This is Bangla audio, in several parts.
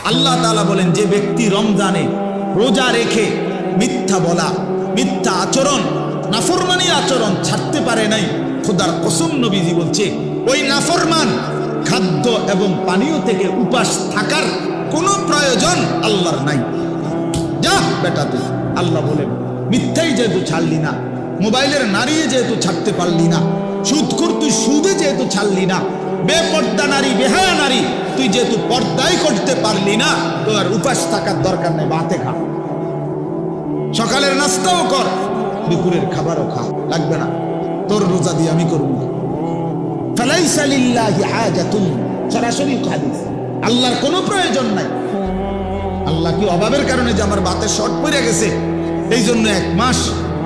আল্লাহ তাআলা বলেন, যে ব্যক্তি রমজানে রোজা রেখে মিথ্যা বলা, মিথ্যা আচরণ, নাফরমানি আচরণ ছাড়তে পারে নাই, খোদার কসম নবীজি বলছে ওই নাফরমান খাদ্য এবং পানীয় থেকে উপাস থাকার কোনো প্রয়োজন আল্লাহর নাই। যা বেটা তুই, আল্লাহ বলেন, মিথ্যাই যেহেতু ছাড়লি না, মোবাইলের নারী যেহেতু ছাড়তে পারলি না, সুদখোর তুই সুদে যেহেতু ছাড়লি না, বেপর্দা নারী, বেহায়া নারী তুই যেহেতু পর্দাই করতে পারলি না, তো আর উপাস থাকার দরকার নেই, ভাতে খা, সকালের নাস্তাও কর, দুপুরের খাবারও খা, লাগবে না, তোর রোজা দিয়ে আমি করব। ফালাইসা লিল্লাহি হাজাতুন, সরাসরি হাদিস, আল্লাহর কোনো প্রয়োজন নাই। আল্লাহ কি অভাবের কারণে যে আমার ভাতের শর্ট পড়ে গেছে এই জন্য এক মাস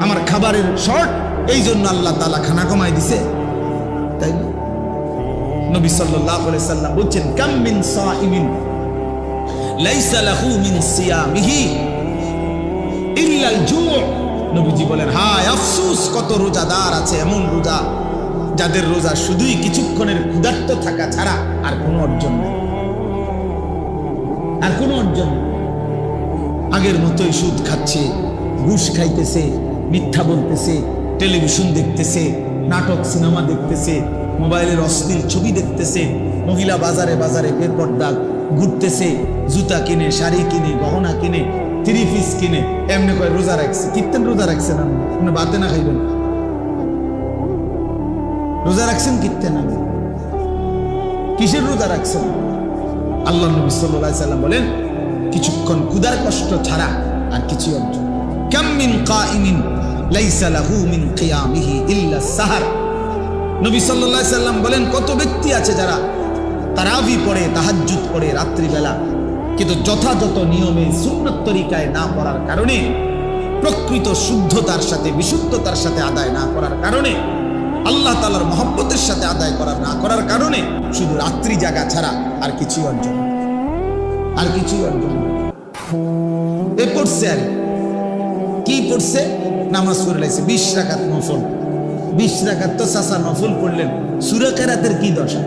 আমার খাবারের শর্ট, এই জন্য আল্লাহ তাআলা খানা কমাই দিছে? তাই না? নবী সাল্লাল্লাহু আলাইহি সাল্লাম বলেন, কাম মিন সাইমিন লাইসা লাহু মিন সিয়ামিহি ইল্লাল জু'। নবীজি বলেন, হায় আফসোস, কত রোজাদার আছে এমন রোজা যাদের রোজা শুধুই কিছুক্ষণের ক্ষুধার্ত থাকা ছাড়া আর কোনো অর্জন নেই, আর কোনো অর্জন নেই। আগের মতোই সুদ খাচ্ছে, ঘুষ খাইতেছে, মিথ্যা বলতেছে, টেলিভিশন দেখতেছে, নাটক সিনেমা দেখতেছে, মোবাইলের অশ্লীল ছবি দেখতেছে, মহিলা বাজারে বাজারে বেপর্দা ঘুরতেছে, জুতা কিনে, শাড়ি কিনে, গহনা কিনে, থ্রি পিস কিনে, এমনি করে রোজা রাখছে। কীর্তন রোজা রাখছেন আপনি, বাতে না খাইবেন, রোজা রাখছেন কীর্তন, আমি কিসের রোজা রাখছেন? আল্লাহ নবী সাল্লাল্লাহু আলাইহি সাল্লাম বলেন, কিছুক্ষণ ক্ষুধার কষ্ট ছাড়া আর কিছু অর্জন। কাম মিন কাইমিন লাইসা লাহু মিন কিয়ামিহি ইল্লা সাহার। নবী সাল্লাল্লাহু আলাইহি সাল্লাম বলেন, কত ব্যক্তি আছে যারা তারাবি পড়ে, তাহাজ্জুদ পড়ে রাত্রিবেলা, কিন্তু যথাযথ নিয়মে সুন্নত তরিকায় না পড়ার কারণে, প্রকৃত শুদ্ধতার সাথে বিশুদ্ধতার সাথে আদায় না করার কারণে, আল্লাহ তাআলার মহব্বতের সাথে আদায় না করার কারণে শুধু রাত্রি জাগা ছাড়া আর কিছুই অর্জন, আর কিছুই অর্জন। এ পড়ছে আর কি পড়ছে? নামাজ পড়ে লাইছে 20 রাকাত নফল। 20 রাকাত তো চাচা নফল পড়লেন, সূরা কিরাতের কি দশা?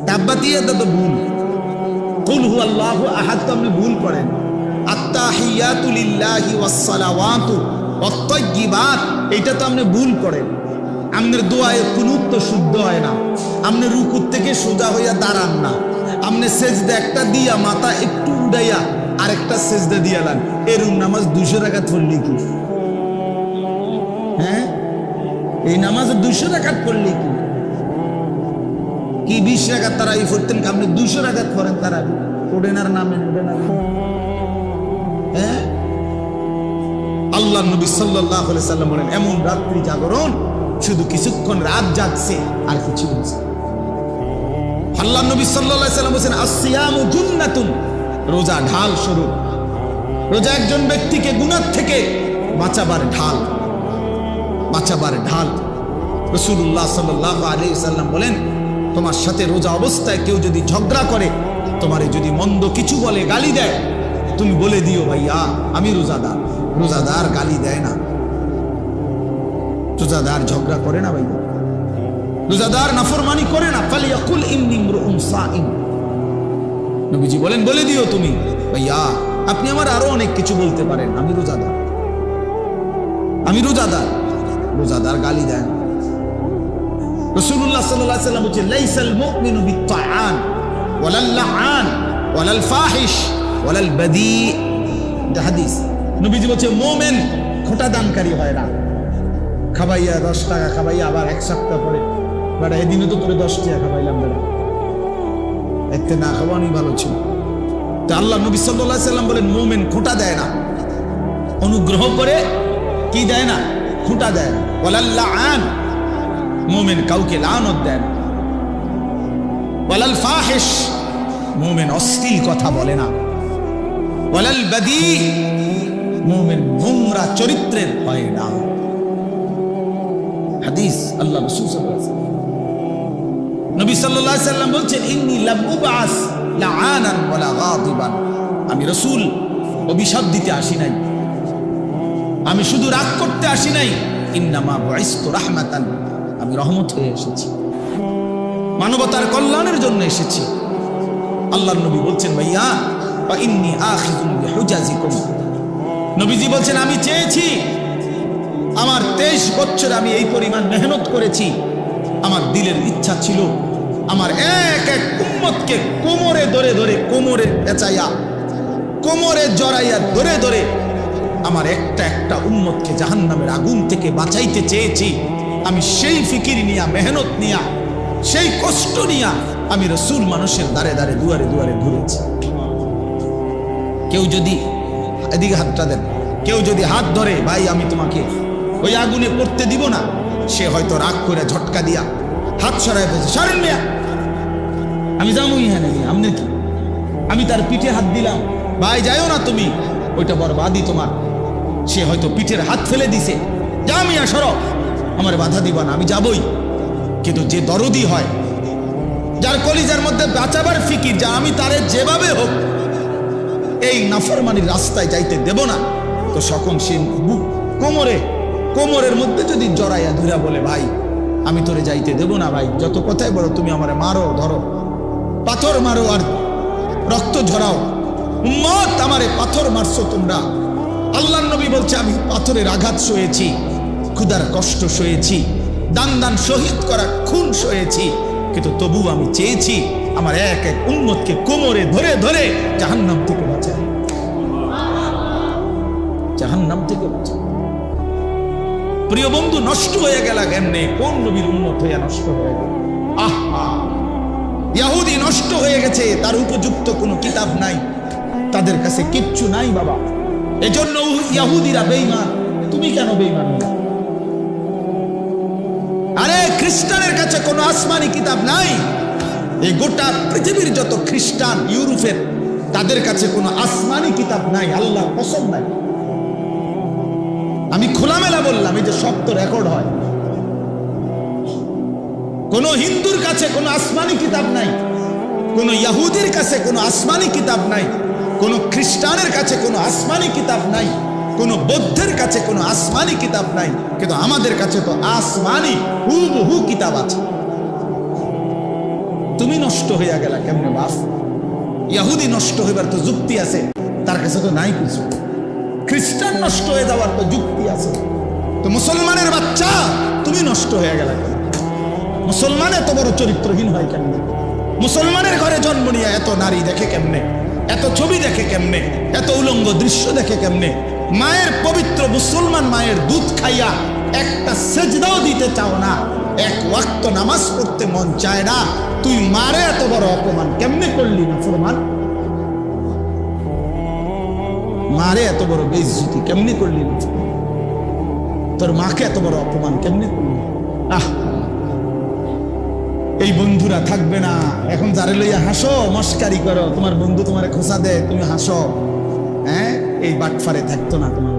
তাব্বাতিয়াত তো ভুল, কুল হুয়াল্লাহু আহাদ তো আপনি ভুল পড়েন, আত্তাহিয়াতু লিল্লাহি ওয়াস সালাওয়াতু ওয়াত তাইয়্যিবাত এটা তো আপনি ভুল পড়েন। আপনার দোয়ায়ে কুনুত তো শুদ্ধ হয় না, আপনি রুকু থেকে সোজা হইয়া দাঁড়ান না, আপনি সেজদা একটা দিয়া মাথা একটু উড়াইয়া আরেকটা সেজদা দিয়া লান, এরকম নামাজ 200 রাকাত পড়লি কি? হ্যাঁ, এই নামাজ 200 রাকাত পড়লি কি 20 রাকাত তারাবি পড়তেন, আপনি 200 রাকাত পড়েন তারাবি, পড়েন আর নামেন, হ্যাঁ। আল্লাহ নবী সাল্লাল্লাহু আলাইহি সাল্লাম বলেন, এমন রাত্রি জাগরণ শুধু কিছুক্ষণ রাত জাগছে আর কিছু হচ্ছে। আল্লাহ নবী সাল্লাল্লাহু আলাইহি সাল্লাম বলেন, আসসিয়ামু জুন্নাতুন, রোজা ঢাল স্বরূপ। রোজা একজন ব্যক্তিকে গুনাহ থেকে বাঁচাবার ঢাল, বাঁচাবার ঢাল। রাসূলুল্লাহ সাল্লাল্লাহু আলাইহি সাল্লাম বলেন, তোমার সাথে রোজা অবস্থায় কেউ যদি ঝগড়া করে, তোমারে যদি মন্দ কিছু বলে, গালি দেয়, তুমি বলে দিও, ভাইয়া আমি রোজাদার। রোজাদার গালি দেয় না, রোজাদার ঝগড়া করে না, ভাইয়া রোজাদার নাফরমানি করে না। ফালিয়াকুল ইন্নী ইমরুউন সাইম, নবীজি বলেন, বলে দিও তুমি, ভাইয়া আপনি আমার আরো অনেক কিছু বলতে পারেন, আমি রোজাদার, আমি রোজাদার। রোজাদার গালি দেয় না। রাসূলুল্লাহ সাল্লাল্লাহু আলাইহি সাল্লাম বলেন, লাইসাল মুমিনু বিত্তাআন ওয়ালাল লাআন ওয়ালাল ফাহিশ ওয়ালাল বাদী। এটা হাদিস। নবীজি বলেন, মুমিন খোঁটা দানকারী হয় না, খাবাইয়া 10 টাকা খাবাইয়া আবার এক সপ্তাহ পরে, বেটা এদিনও তো তোরে 10 টাকা খাবাইলাম, বেটা এতে না খাওয়ানি ভালো ছিল। তো আল্লাহ নবী সাল্লাল্লাহু আলাইহি সাল্লাম বলেন, মুমিন খোঁটা দেয় না, অনুগ্রহ করে কি দেয় না, খোঁটা দেয় না। ওয়ালাল লাআন, মুমিন কাউকে লানত দেয় না। ওয়ালাল ফাহিশ, মুমিন অশ্লীল কথা বলে না। ওয়ালাল বাদী, মুমিন নোংরা চরিত্রের হয় না। হাদিস আল্লাহ রাসূল সাল্লাল্লাহু আলাইহি ওয়াসাল্লাম, নবী সাল্লাল্লাহু আলাইহি ওয়াসাল্লাম বলছেন, ইন্নী লাম উবআস লাআনান ওয়ালা গাদিবান, আমি রাসূল অভিশাপ দিতে আসি নাই, আমি শুধু রাগ করতে আসি নাই, ইন্নামা বুইসতু রাহমাতান, আমি রহমত হয়ে এসেছি, মানবতার কল্যাণের জন্য এসেছি। আল্লাহর নবী বলছেন ভাইয়া বা ইন্নী আখিযুন বিহুজাজিকুম, নবীজি বলছেন আমি চেয়েছি, আমার 23 বছর আমি এই পরিমাণ মেহনত করেছি, আমার দিলের ইচ্ছা ছিল আমার এক এক উম্মতকে কোমরে ধরে ধরে, কোমরে পেঁচাইয়া, কোমরে জড়াইয়া ধরে ধরে আমার একটা একটা উম্মতকে জাহান্নামের আগুন থেকে বাঁচাইতে চেয়েছি। আমি সেই ফিকির নিয়া, মেহনত নিয়া, সেই কষ্ট নিয়া আমি রাসূল মানুষের দ্বারে দ্বারে, দুয়ারে দুয়ারে ঘুরেছি। কেউ যদি এদিকে হাতটা দেন, কেউ যদি হাত ধরে ভাই আমি তোমাকে ওই আগুনে পড়তে দিব না, সে হয়তো রাগ করে ঝটকা দিয়া হাত সরাই ফেলছে, সরেন মিয়া, আমি যাবো ইহানে, আপনি কি? আমি তার পিঠে হাত দিলাম, ভাই যাইও না তুমি, ওইটা বরবাদি তোমার। সে হয়তো পিঠের হাত ফেলে দিছে, যা মিয়া সরো, আমার বাধা দিবা না, আমি যাবই। কিন্তু যে দরদি হয়, যার কলিজার মধ্যে বাঁচাবার ফিকির, যা আমি তারে যেভাবে হোক এই নাফরমানির রাস্তায় যাইতে দেব না, তো সকল সে বুক কোমরে, কোমরের মধ্যে যদি জড়াইয়া ধরা বলে ভাই আমি তোরে যাইতে দেব না, ভাই যত কথাই বলো, তুমি আমারে মারো, ধরো, পাথর মারো আর রক্ত ঝরাও, উম্মত আমারে পাথর মারছো তোমরা। আল্লাহর নবী বলছে আমি পাথরের আঘাত সয়েছি, ক্ষুধার কষ্ট সয়েছি, দান দান শহীদ করা খুন সয়েছি, কিন্তু তবু আমি চেয়েছি আমার এক এক উম্মতকে কোমরে ধরে ধরে জাহান্নাম থেকে বাঁচাই, জাহান্নাম থেকে বাঁচাই। প্রিয় বন্ধু, নষ্ট হয়ে গেল কেমনে? কোন নবীর উম্মত হইয়া নষ্ট হয়ে গেল? আহা, ইহুদি নষ্ট হয়ে গেছে, তার উপযুক্ত কোনো কিতাব নাই, তাদের কাছে কিচ্ছু নাই বাবা। এজন্য ইহুদিরা বেঈমান। তুমি কেন বেঈমান হলে? আরে খ্রিস্টানের কাছে কোনো আসমানি কিতাব নাই। এই গোটা পৃথিবীর যত খ্রিস্টান ইউরোপের, তাদের কাছে কোনো আসমানি কিতাব নাই, আল্লাহর কসম নাই। আমি খোলামেলা বললাম, এই যে শব্দ রেকর্ড হয়। কোন হিন্দুর কাছে কোনো আসমানি কিতাব নাই, কোন ইহুদির কাছে কোনো আসমানি কিতাব নাই, কোন খ্রিস্টানের কাছে কোনো আসমানি কিতাব নাই, কোন বৌদ্ধের কাছে কোনো আসমানি কিতাব নাই, কিন্তু আমাদের কাছে তো আসমানি হুবহু কিতাব আছে। তুমি নষ্ট হইয়া গেলা কেমনে বাপ? ইহুদি নষ্ট হইবার তো যুক্তি আছে, তার কাছে তো নাই কিছু। খ্রিস্টান নষ্ট হয়ে যাওয়ার তো যুক্তি আছে, তো মুসলমানের বাচ্চা তুমি নষ্ট হয়ে গেলা কেন? মুসলমান এত বড় চরিত্রহীন হয় কেমনে? মুসলমানের ঘরে জন্ম নিয়ে এত নারী দেখে কেমনে? এত ছবি দেখে কেমনে? এত উলঙ্গ দৃশ্য দেখে কেমনে? মায়ের পবিত্র মুসলমান মায়ের দুধ খাইয়া একটা সেজদাও দিতে চাও না, এক ওয়াক্ত নামাজ পড়তে মন চায় না, তুই মারে এত বড় অপমান কেমনে করলি? না ফরমান, মারে এত বড় বেইজ্জতি কেমনে করলি? তোর মাকে এত বড় অপমান কেমনে করলি? আহ, এই বন্ধুরা থাকবে না। এখন যারে লইয়া হাসো, মস্কারি করো, তোমার বন্ধু তোমারে খোঁচা দেয়, তুমি হাসো, হ্যাঁ, এই বাটফারে থাকতো না। তোমার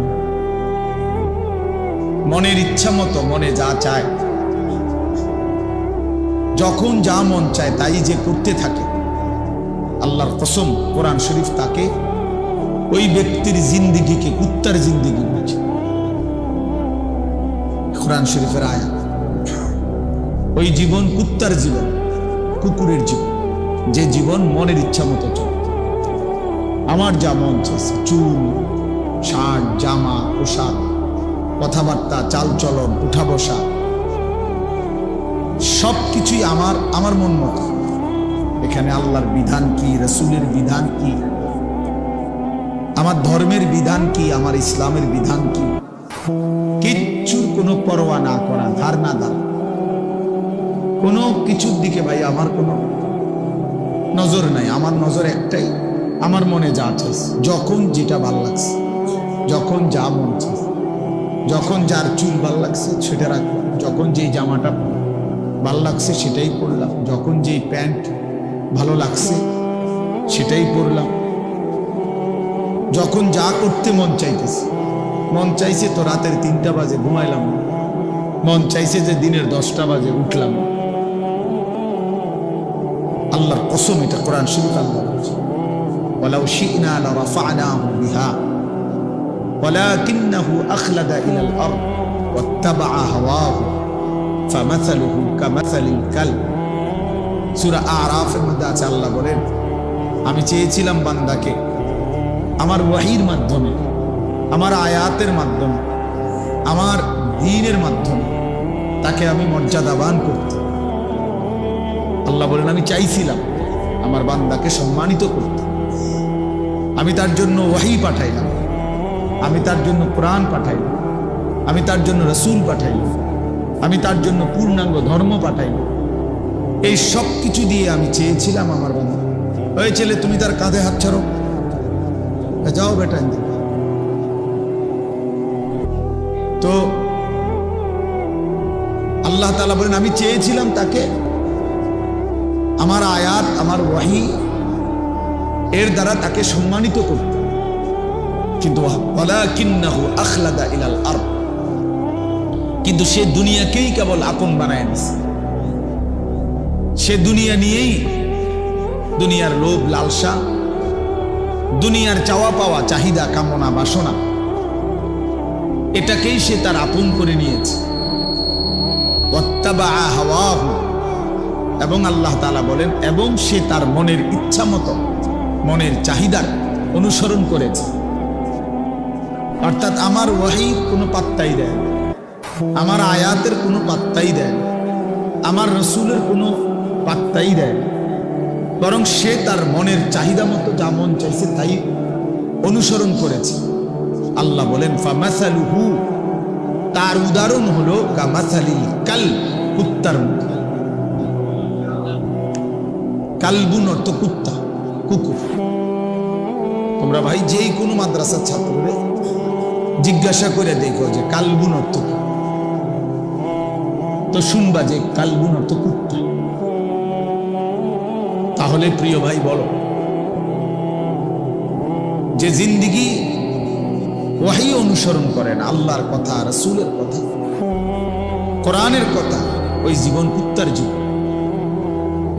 মনের ইচ্ছা মতো মনে যা চায়, যখন যা মন চায় তাই যে করতে থাকে, আল্লাহর কসম কোরআন শরীফ তাকে, ওই ব্যক্তির জিন্দিগিকে কুত্তার জিন্দিগি বলছে। কোরআন শরীফের আয়াত, ওই জীবন কুত্তার জীবন, কুকুরের জীবন, যে জীবন মনের ইচ্ছা মতো চলে। আমার যা মন চাইছে, চুল, শার্ট, জামা, পোশাক, কথাবার্তা, চালচলন, উঠা বসা, সবকিছুই আমার মন মতো। এখানে আল্লাহর বিধান কি, রাসূলের বিধান কি, আমার ধর্মের বিধান কি, আমার ইসলামের বিধান কি, কিচ্ছুর কোনো পরোয়া না করা, ধার না ধার, কোনো কিছুর দিকে ভাই আমার কোনো নজর নাই। আমার নজর একটাই, আমার মনে যা চাইছে, যখন যেটা ভাল লাগছে, যখন যা মন চাইছে, যখন যার চুল ভাল লাগছে সেটা রাখলাম, যখন যেই জামাটা ভাল লাগছে সেটাই পরলাম, যখন যেই প্যান্ট ভালো লাগছে সেটাই পরলাম, যখন যা করতে মন চাইতেছে। মন চাইছে তো রাতের 3টা বাজে ঘুমাইলাম, মন চাইছে যে দিনের 10টা বাজে উঠলাম। আল্লাহর কসম, এটা কোরআন শরীফ আল্লাহ বলছে, ওয়ালাউ শি'না লারাফা'নাহু বিহা ওয়ালাকিন্নাহু আখলাদা ইলাল আরদ ওয়াত্তাবা'a হাওয়াহু ফামাসালুহু কামাসালিল কালব। সূরা আরাফের মধ্যে আছে, আল্লাহ বলেন আমি চেয়েছিলাম বান্দাকে আমার ওয়াহির মাধ্যমে, আমার আয়াতের মাধ্যমে, আমার দ্বীনের মাধ্যমে তাকে আমি মর্যাদাবান করতে। আল্লাহ বলেন আমি চাইছিলাম আমার বান্দাকে সম্মানিত করতে। আমি তার জন্য ওয়াহি পাঠাইলাম, আমি তার জন্য কোরআন পাঠাইলাম, আমি তার জন্য রাসূল পাঠাইলাম, আমি তার জন্য পূর্ণাঙ্গ ধর্ম পাঠাইলাম। এই সব কিছু দিয়ে আমি চেয়েছিলাম আমার বান্দা, ওই ছেলে তুমি তার কাঁধে হাত ছাড়ো, যাও বেটা। তো আল্লাহ তাআলা বলেন আমি চেয়েছিলাম তাকে আমার আয়াত, আমার ওয়াহি এর দ্বারা তাকে সম্মানিত করতে, কিন্তু ওয়ালাকিন্নাহু আখলাদা ইলাল আরদ, কিন্তু সে দুনিয়াকেই কেবল আপন বানায় নিছে। সে দুনিয়া নিয়েই, দুনিয়ার লোভ লালসা, দুনিয়ার চাওয়া পাওয়া, চাহিদা, কামনা, বাসনা, এটাকেই সে তার আপন করে নিয়েছে। ওয়াত্তাবা হাওয়াহু, এবং আল্লাহ তাআলা বলেন এবং সে তার মনের ইচ্ছা মতো, মনের চাহিদার অনুসরণ করেছে। অর্থাৎ আমার ওয়াহির কোনো পাত্তাই দেয় না, আমার আয়াতের কোনো পাত্তাই দেয় না, আমার রাসূলের কোনো পাত্তাই দেয় না, বরং সে তার মনের চাহিদা মতো যা মন চাইছে তাই অনুসরণ করেছে। আল্লাহ বলেন ফামাসালুহু, তার উদাহরণ হলো কামাসালিল কালব, কুত্তার মতো। কালবুন অর্থ কুত্তা, কুকুর। তোমরা ভাই যেই কোনো মাদ্রাসার ছাত্ররে জিজ্ঞাসা করে দেখো যে কালবুন অর্থ কি, তো শুনবা যে কালবুন অর্থ কুত্তা। তাহলে প্রিয় ভাই বলো, যে জিন্দিগি ওয়াহি অনুসরণ করেন, আল্লাহর কথা, রাসূলের কথা, কোরআনের কথা, ওই জীবন কুত্তার জীবন।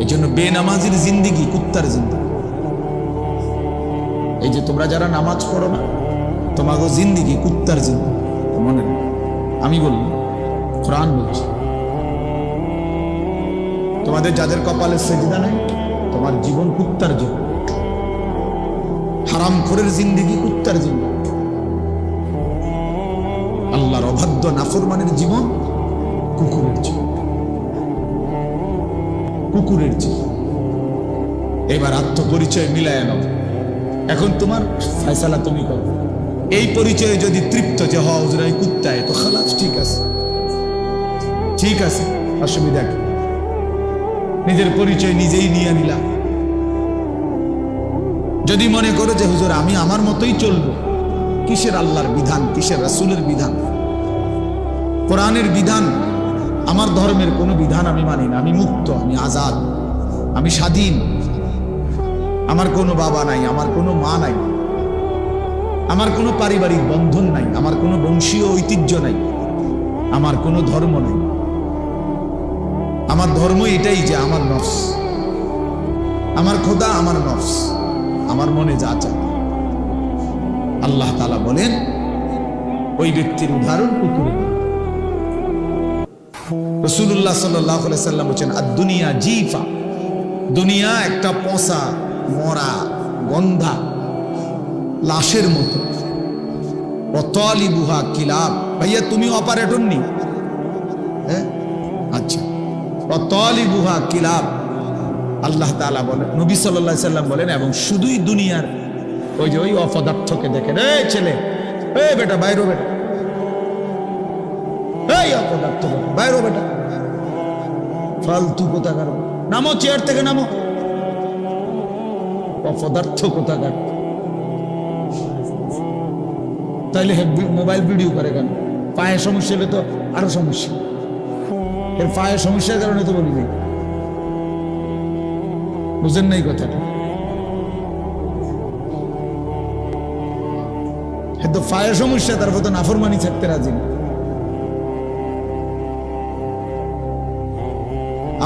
এই জন্য বেনামাজির জিন্দিগি কুত্তার জিন্দিগি। এই যে তোমরা যারা নামাজ পড়ো না, তোমাকে জিন্দিগি কুত্তার জিন্দিগি। মনে নেই আমি বললাম, কোরআন বলছি। তোমাদের যাদের কপালে সেজদা নাই, তোমার জীবন কুত্তার জীবন। হারামখোরের জিন্দিগি কুত্তার জিন্দিগি। আল্লাহর অবাধ্য নাফরমানের জীবন কুকুরের জীবন, কুকুরের জীবন। এবার আত্মপরিচয় মিলায় নাও। এখন তোমার ফয়সালা তুমি করো। এই পরিচয়ে যদি তৃপ্ত যে হওয়া হুজুর আমি কুত্তায়, তো খালাস, ঠিক আছে, ঠিক আছে, অসুবিধা কি? নিজের পরিচয় নিজেই নিয়ে নিলাম। যদি মনে করো যে হুজুর আমি আমার মতোই চলবো, কিসের আল্লাহর বিধান, কিসের রাসূলের বিধান, কোরআনের বিধান, আমার ধর্মের কোনো বিধান আমি মানি না, আমি মুক্ত, আমি আজাদ, আমি স্বাধীন, আমার কোনো বাবা নাই, আমার কোনো মা নাই, আমার কোনো পারিবারিক বন্ধন নাই, আমার কোনো বংশীয় ঐতিহ্য নাই, আমার কোনো ধর্ম নাই। আমার ধর্ম এটাই যে আমার নফস, আমার খোদা আমার নফস, আমার মনে যা চায়। আল্লাহ তাআলা বলেন ওই ব্যক্তির উদাহরণ কুকুরের। রাসূলুল্লাহ সাল্লাল্লাহু আলাইহি সাল্লাম বলেন আদ-দুনিয়া জিফা, দুনিয়া একটা পচা, মরা, গন্ধা লাশের মতো। ওয়াতালিবুহা কিলাব। ভাইয়া তুমি অপারেটর নি? হ্যাঁ, আচ্ছা। ওয়াতালিবুহা কিলাব, আল্লাহ তাআলা বলেন, নবী সাল্লাল্লাহু আলাইহি সাল্লাম বলেন, এবং শুধুই দুনিয়ার ওই যে ওই অপদার্থকে দেখেন, এই ছেলে, এই বেটা বাইরো, বেটা এই অপদার্থ, বাইরো বেটা, ফালতু কোথাকার, নামো চেয়ার থেকে নামো, অপদার্থ কোথাকার। তাইলে মোবাইল ভিডিও করে কেন? পায়ের সমস্যা হলে তো আরো সমস্যা। এর পায়ের সমস্যার কারণে তো বলি নাই, বুঝেন নাই কথাটা? তো পায়ের সমস্যা, তারপর তো নাফরমানি থাকতে রাজি না।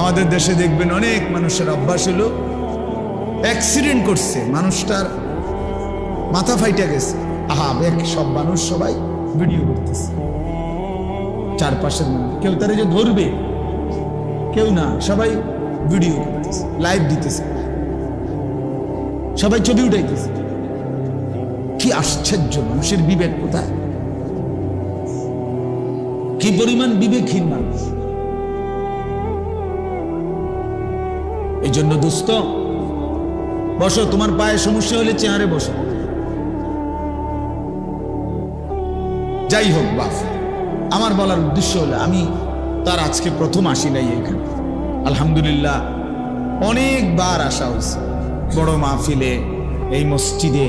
আমাদের দেশে দেখবেন অনেক মানুষের অভ্যাস হলো, অ্যাক্সিডেন্ট করছে, মানুষটার মাথা ফাইটা গেছে, আহা সব মানুষ সবাই ভিডিও করতেছে, চারপাশের মানুষ, কেউ তারা যে ধরবে কেউ না, সবাই ভিডিও করতেছে, লাইভ দিতেছে। সবাই ছবি উঠাইতেছে। কি আশ্চর্য, মানুষের বিবেক কোথায়? কি পরিমাণ বিবেকহীন মানুষ। এই জন্য দোস্ত, বসো, তোমার পায়ে সমস্যা হলে চেয়ারে বসো। যাই হোক বাপ, আমার বলার উদ্দেশ্য হলো, আমি তার আজকে প্রথম আসি নাই এখানে। আলহামদুলিল্লাহ অনেকবার আসা হয়েছে বড় মাহফিলে, এই মসজিদে।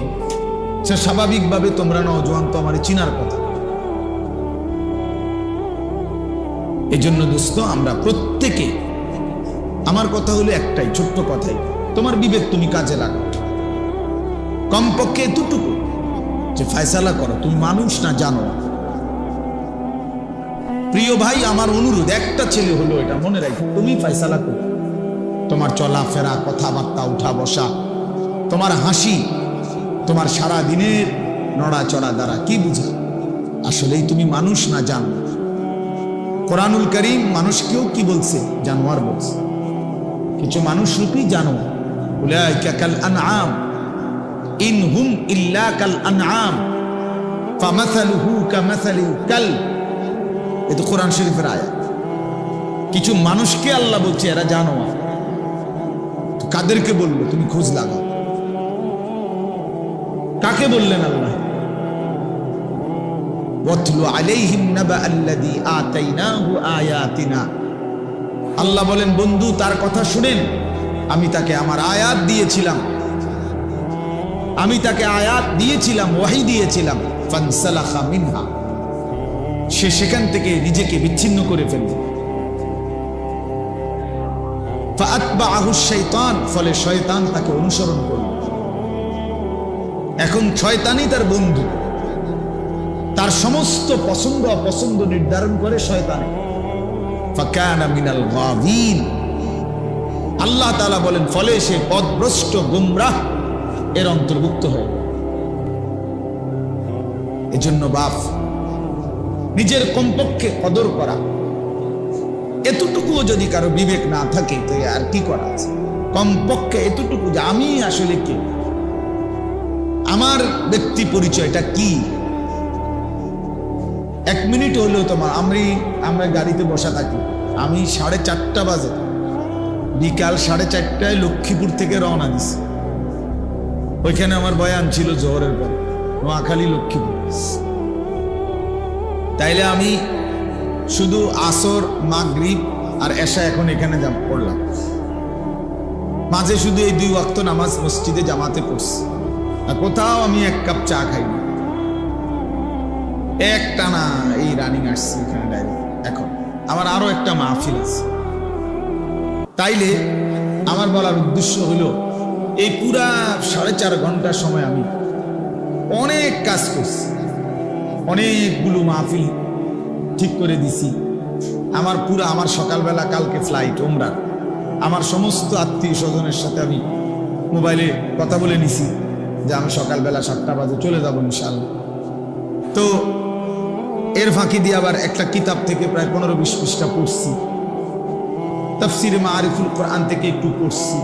সে স্বাভাবিকভাবে তোমরা নওজোয়ান তো আমার চিনার কথা। এই জন্য দোস্ত, আমরা প্রত্যেকে, আমার কথা হলো একটাই ছোট্ট কথাই, তোমার বিবেক তুমি কাজে লাগাও। কমপক্ষে এতটুকু যে ফয়সালা করো, তুমি মানুষ না জানো। প্রিয় ভাই, আমার অনুরোধ, একটা ছেলে হলো, এটা মনে রাখো, তুমি ফয়সালা করো। তোমার চলাফেরা, কথাবার্তা, উঠা বসা, তোমার হাসি, তোমার সারা দিনের নড়াচড়া দ্বারা কি বুঝা আসলেই তুমি মানুষ না জানো। কোরআনুল কারীম মানুষকেও কি বলছে? জানোয়ার বলছে। কিছু মানুষ রূপী জানো, উলাইকা কাল আনআম ইন হুম ইল্লা কাল আনআম ফামাসালুহু কামাসালিল কালব। এটা তো কোরআন শরীফের আয়াত। কিছু মানুষকে আল্লাহ বলছে এরা জানোয়ার। কাদেরকে বললো? তুমি খোঁজ লাগাও। কাকে বললেন আল্লাহ? ওয়াতলু আলাইহিম নাবা আল্লাযী আতাইনাহু আয়াতিনা। আল্লাহ বলেন, বন্ধু তার কথা শুনেন, আমি তাকে আমার আয়াত দিয়েছিলাম, আমি তাকে আয়াত দিয়েছিলাম, ওয়াহী দিয়েছিলাম। ফানসালাখা মিনহা, সে সেখান থেকে নিজেকে বিচ্ছিন্ন করে ফেলল। ফাআতবাআহু শাইতান, ফলে শয়তান তাকে অনুসরণ করল। এখন শয়তানই তার বন্ধু, তার সমস্ত পছন্দ অপছন্দ নির্ধারণ করে শয়তান। ফাকানা মিনাল গাবিন, আল্লাহ তাআলা বলেন, ফলে সে পথভ্রষ্ট গুমরাহ এর অন্তর্ভুক্ত হয়। এজন্য বাপ, নিজের কমপক্ষে কদর করা, এতটুকুও যদি কারো বিবেক না থাকে তো আর কি করা আছে? কমপক্ষে এতটুকু যে আমি আসলে কে, আমার ব্যক্তি পরিচয়টা কি। এক মিনিট হলেও তোমার, আমরা গাড়িতে বসা থাকি, আমি 4:30 বাজে, বিকাল 4:30টায় লক্ষ্মীপুর থেকে রওনা দিছি। ওইখানে আমার বয়ান ছিল জোহরের পর, নোয়াখালী লক্ষ্মীপুর। তাইলে আমি শুধু আসর, মাগরিব আর এশা এখন এখানে পড়লাম। মাঝে শুধু এই 2 ওয়াক্ত নামাজ মসজিদে জামাতে পড়ছি, আর কোথাও আমি 1 কাপ চা খাইনি। একটানা এই রানিং আসছি এখানে ডাইরেক্ট। এখন আমার আরো একটা মাহফিল আছে। তাইলে আমার বলার উদ্দেশ্য হলো, এই পুরা 4.5 ঘন্টা সময় আমি অনেক কাজ করছি, অনেকগুলো মাহফিল ঠিক করে দিছি। আমার সকালবেলা কালকে ফ্লাইট উমরার, আমার সমস্ত আত্মীয় স্বজনের সাথে আমি মোবাইলে কথা বলে নিছি যে আমি সকালবেলা 7টা বাজে চলে যাবো ইনশাআল্লাহ। তো এর ফাঁকি দিয়ে আবার একটা কিতাব থেকে প্রায় 15-20 পৃষ্ঠা পড়ছি, তাফসিরে মাআরিফুল কোরআন থেকে একটু পড়ছি।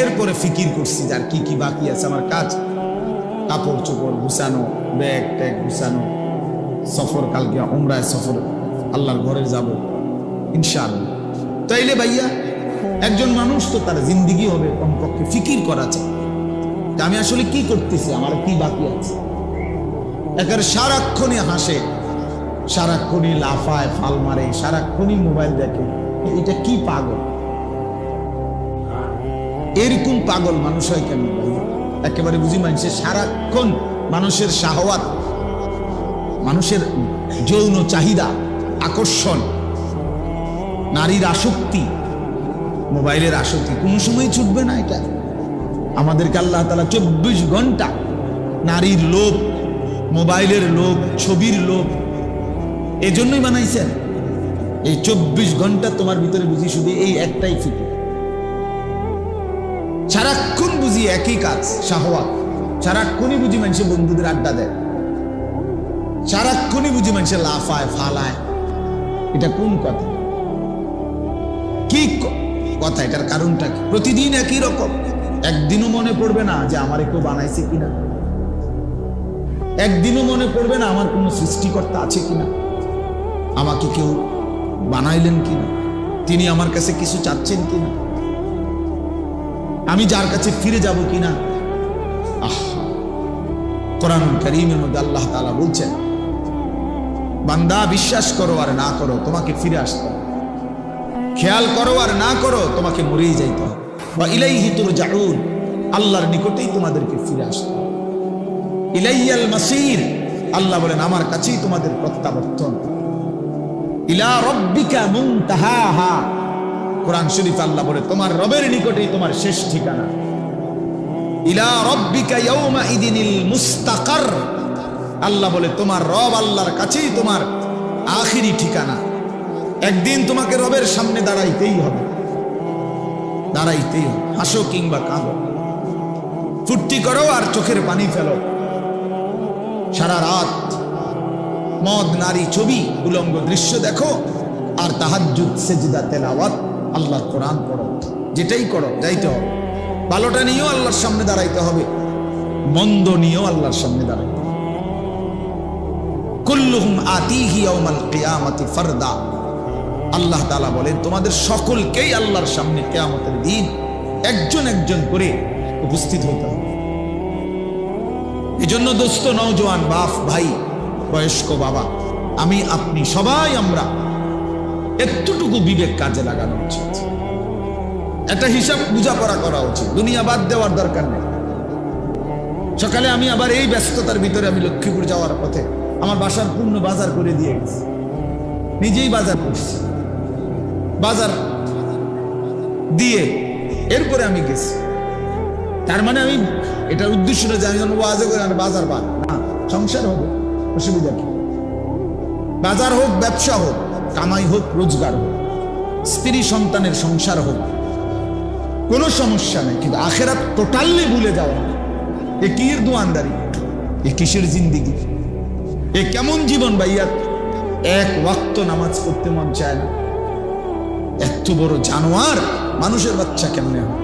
এরপরে ফিকির করছি যে আর কি কি বাকি আছে আমার কাজ, কাপড় চোপড় গুছানো, ব্যাগ ট্যাগ গুছানো, সফর, কালকে উমরায় সফর, আল্লাহর ঘরে যাব ইনশাআল্লাহ। তাইলে ভাইয়া, একজন মানুষ তো তার জিন্দিগি হবে কমপক্ষে ফিকির করা চাই, আমি আসলে কি করতেছি, আমার কি বাকি আছে। একেবারে সারাক্ষণই হাসে, সারাক্ষণই লাফায়, ফাল মারে, সারাক্ষণই মোবাইল দেখে, এটা কি পাগল? এরকম পাগল মানুষ হয় কেন? একেবারে বুঝি মানুষের সারাক্ষণ মানুষের শাহওয়াত, মানুষের যৌন চাহিদা, আকর্ষণ, নারীর আসক্তি, মোবাইলের আসক্তি কোনো সময় ছুটবে না। এটা আমাদেরকে আল্লাহ তাআলা 24 ঘন্টা নারীর লোভ, মোবাইলের লোভ, ছবির লোভ এজন্যই বানাইছেন। এই 24 ঘন্টা তোমার ভিতরে বুঝি শুধু এই একটাই ফিকির, সারাক্ষণ বুঝি একই কাজ, শাহওয়াত। সারাক্ষণই বুঝি মানুষের বন্ধুদের আড্ডা দেয়, সারাক্ষণই বুঝি মানুষের লাফায় ফালায়। এটা কোন কথা? কি কথা? এটার কারণটা কি? প্রতিদিন একই রকম, একদিনও মনে পড়বে না যে আমার কেউ বানাইছে কিনা, একদিনও মনে পড়বে না আমার কোনো সৃষ্টিকর্তা আছে কিনা, আমাকে কেউ বানাইলেন কিনা, তিনি আমার কাছে কিছু চাচ্ছেন কিনা, আমি যার কাছে ফিরে যাব কিনা। কোরআনুল কারীমের মধ্যে আল্লাহ তাআলা বলছেন, বান্দা বিশ্বাস করো আর না করো তোমাকে ফিরে আসতে হবে, খেয়াল করো আর না করো তোমাকে মরেই যাইতে হবে। ওয়া ইলাইহি তুরজাউন, আল্লাহর নিকটেই তোমাদেরকে ফিরে আসতে হবে। ইলাইয়াল মাসির, আল্লাহ বলেন আমার কাছেই তোমাদের প্রত্যাবর্তন। ইলা রাব্বিকা মুনতাহাহা, কোরআন শরীফ আল্লাহ বলে তোমার রবের নিকটেই তোমার শেষ ঠিকানা। ইলা রাব্বিকা ইয়াউমা ইদিনিল মুস্তাকার, আল্লাহ বলে তোমার রব আল্লাহর কাছেই তোমার আখিরি ঠিকানা। একদিন তোমাকে রবের সামনে দাঁড়াইতেই হবে, দাঁড়াইতেই হবে। হাসো কিংবা কাঁদো, ফুর্তি করো আর চোখের পানি ফেলো, সারা রাত মদ নারী ছবি উলঙ্গ দৃশ্য দেখো, আর তাহাজ্জুদ সেজদা তেলাওয়াত আল্লাহর কোরআন পড়ো, যেটাই করো যাইতে হবে। ভালোটা নিয়েও আল্লাহর সামনে দাঁড়াইতে হবে, মন্দ নিয়েও আল্লাহর সামনে দাঁড়াইতে হবে। কুল্লুহুম আতিহি ইয়াউমাল কিয়ামাতি ফারদা, আল্লাহ তাআলা বলেন তোমাদের সকলকেই আল্লাহর সামনে কিয়ামতের দিন একজন একজন করে উপস্থিত হতে হবে। এজন্য দোস্ত, নওজোয়ান বাপ ভাই, বয়স্ক বাবা, আমি আপনি সবাই আমরা এতটুকু বিবেক কাজে লাগানো উচিত, একটা হিসাব বুঝাপড়া করা উচিত। দুনিয়া বাদ দেওয়ার দরকার নেই। সকালে আমি আবার এই ব্যস্ততার ভিতরে আমি লক্ষ্মীপুর যাওয়ার পথে আমার বাসার পূর্ণ বাজার করে দিয়ে গেছি, নিজেই বাজার করছি, বাজার দিয়ে এরপরে আমি গেছি। তার মানে আমি এটার উদ্দেশ্য না যে আমি ওয়াজে করে বাজার বাদ না, সংসার হবে, অসুবিধা কি? বাজার হোক, ব্যবসা হোক, কামাই হোক, রোজগার হোক, স্ত্রী সন্তানের সংসার হোক, কোনো সমস্যা নেই। কিন্তু আখেরাত টোটালি ভুলে যাওয়া, এ কির দোয়ানদারি, এ কিসের জিন্দিগি, এ কেমন জীবন ভাইয়া? এক ওয়াক্ত নামাজ পড়তে মন চায় না, এত বড় জানোয়ার মানুষের বাচ্চা কেমনে হয়?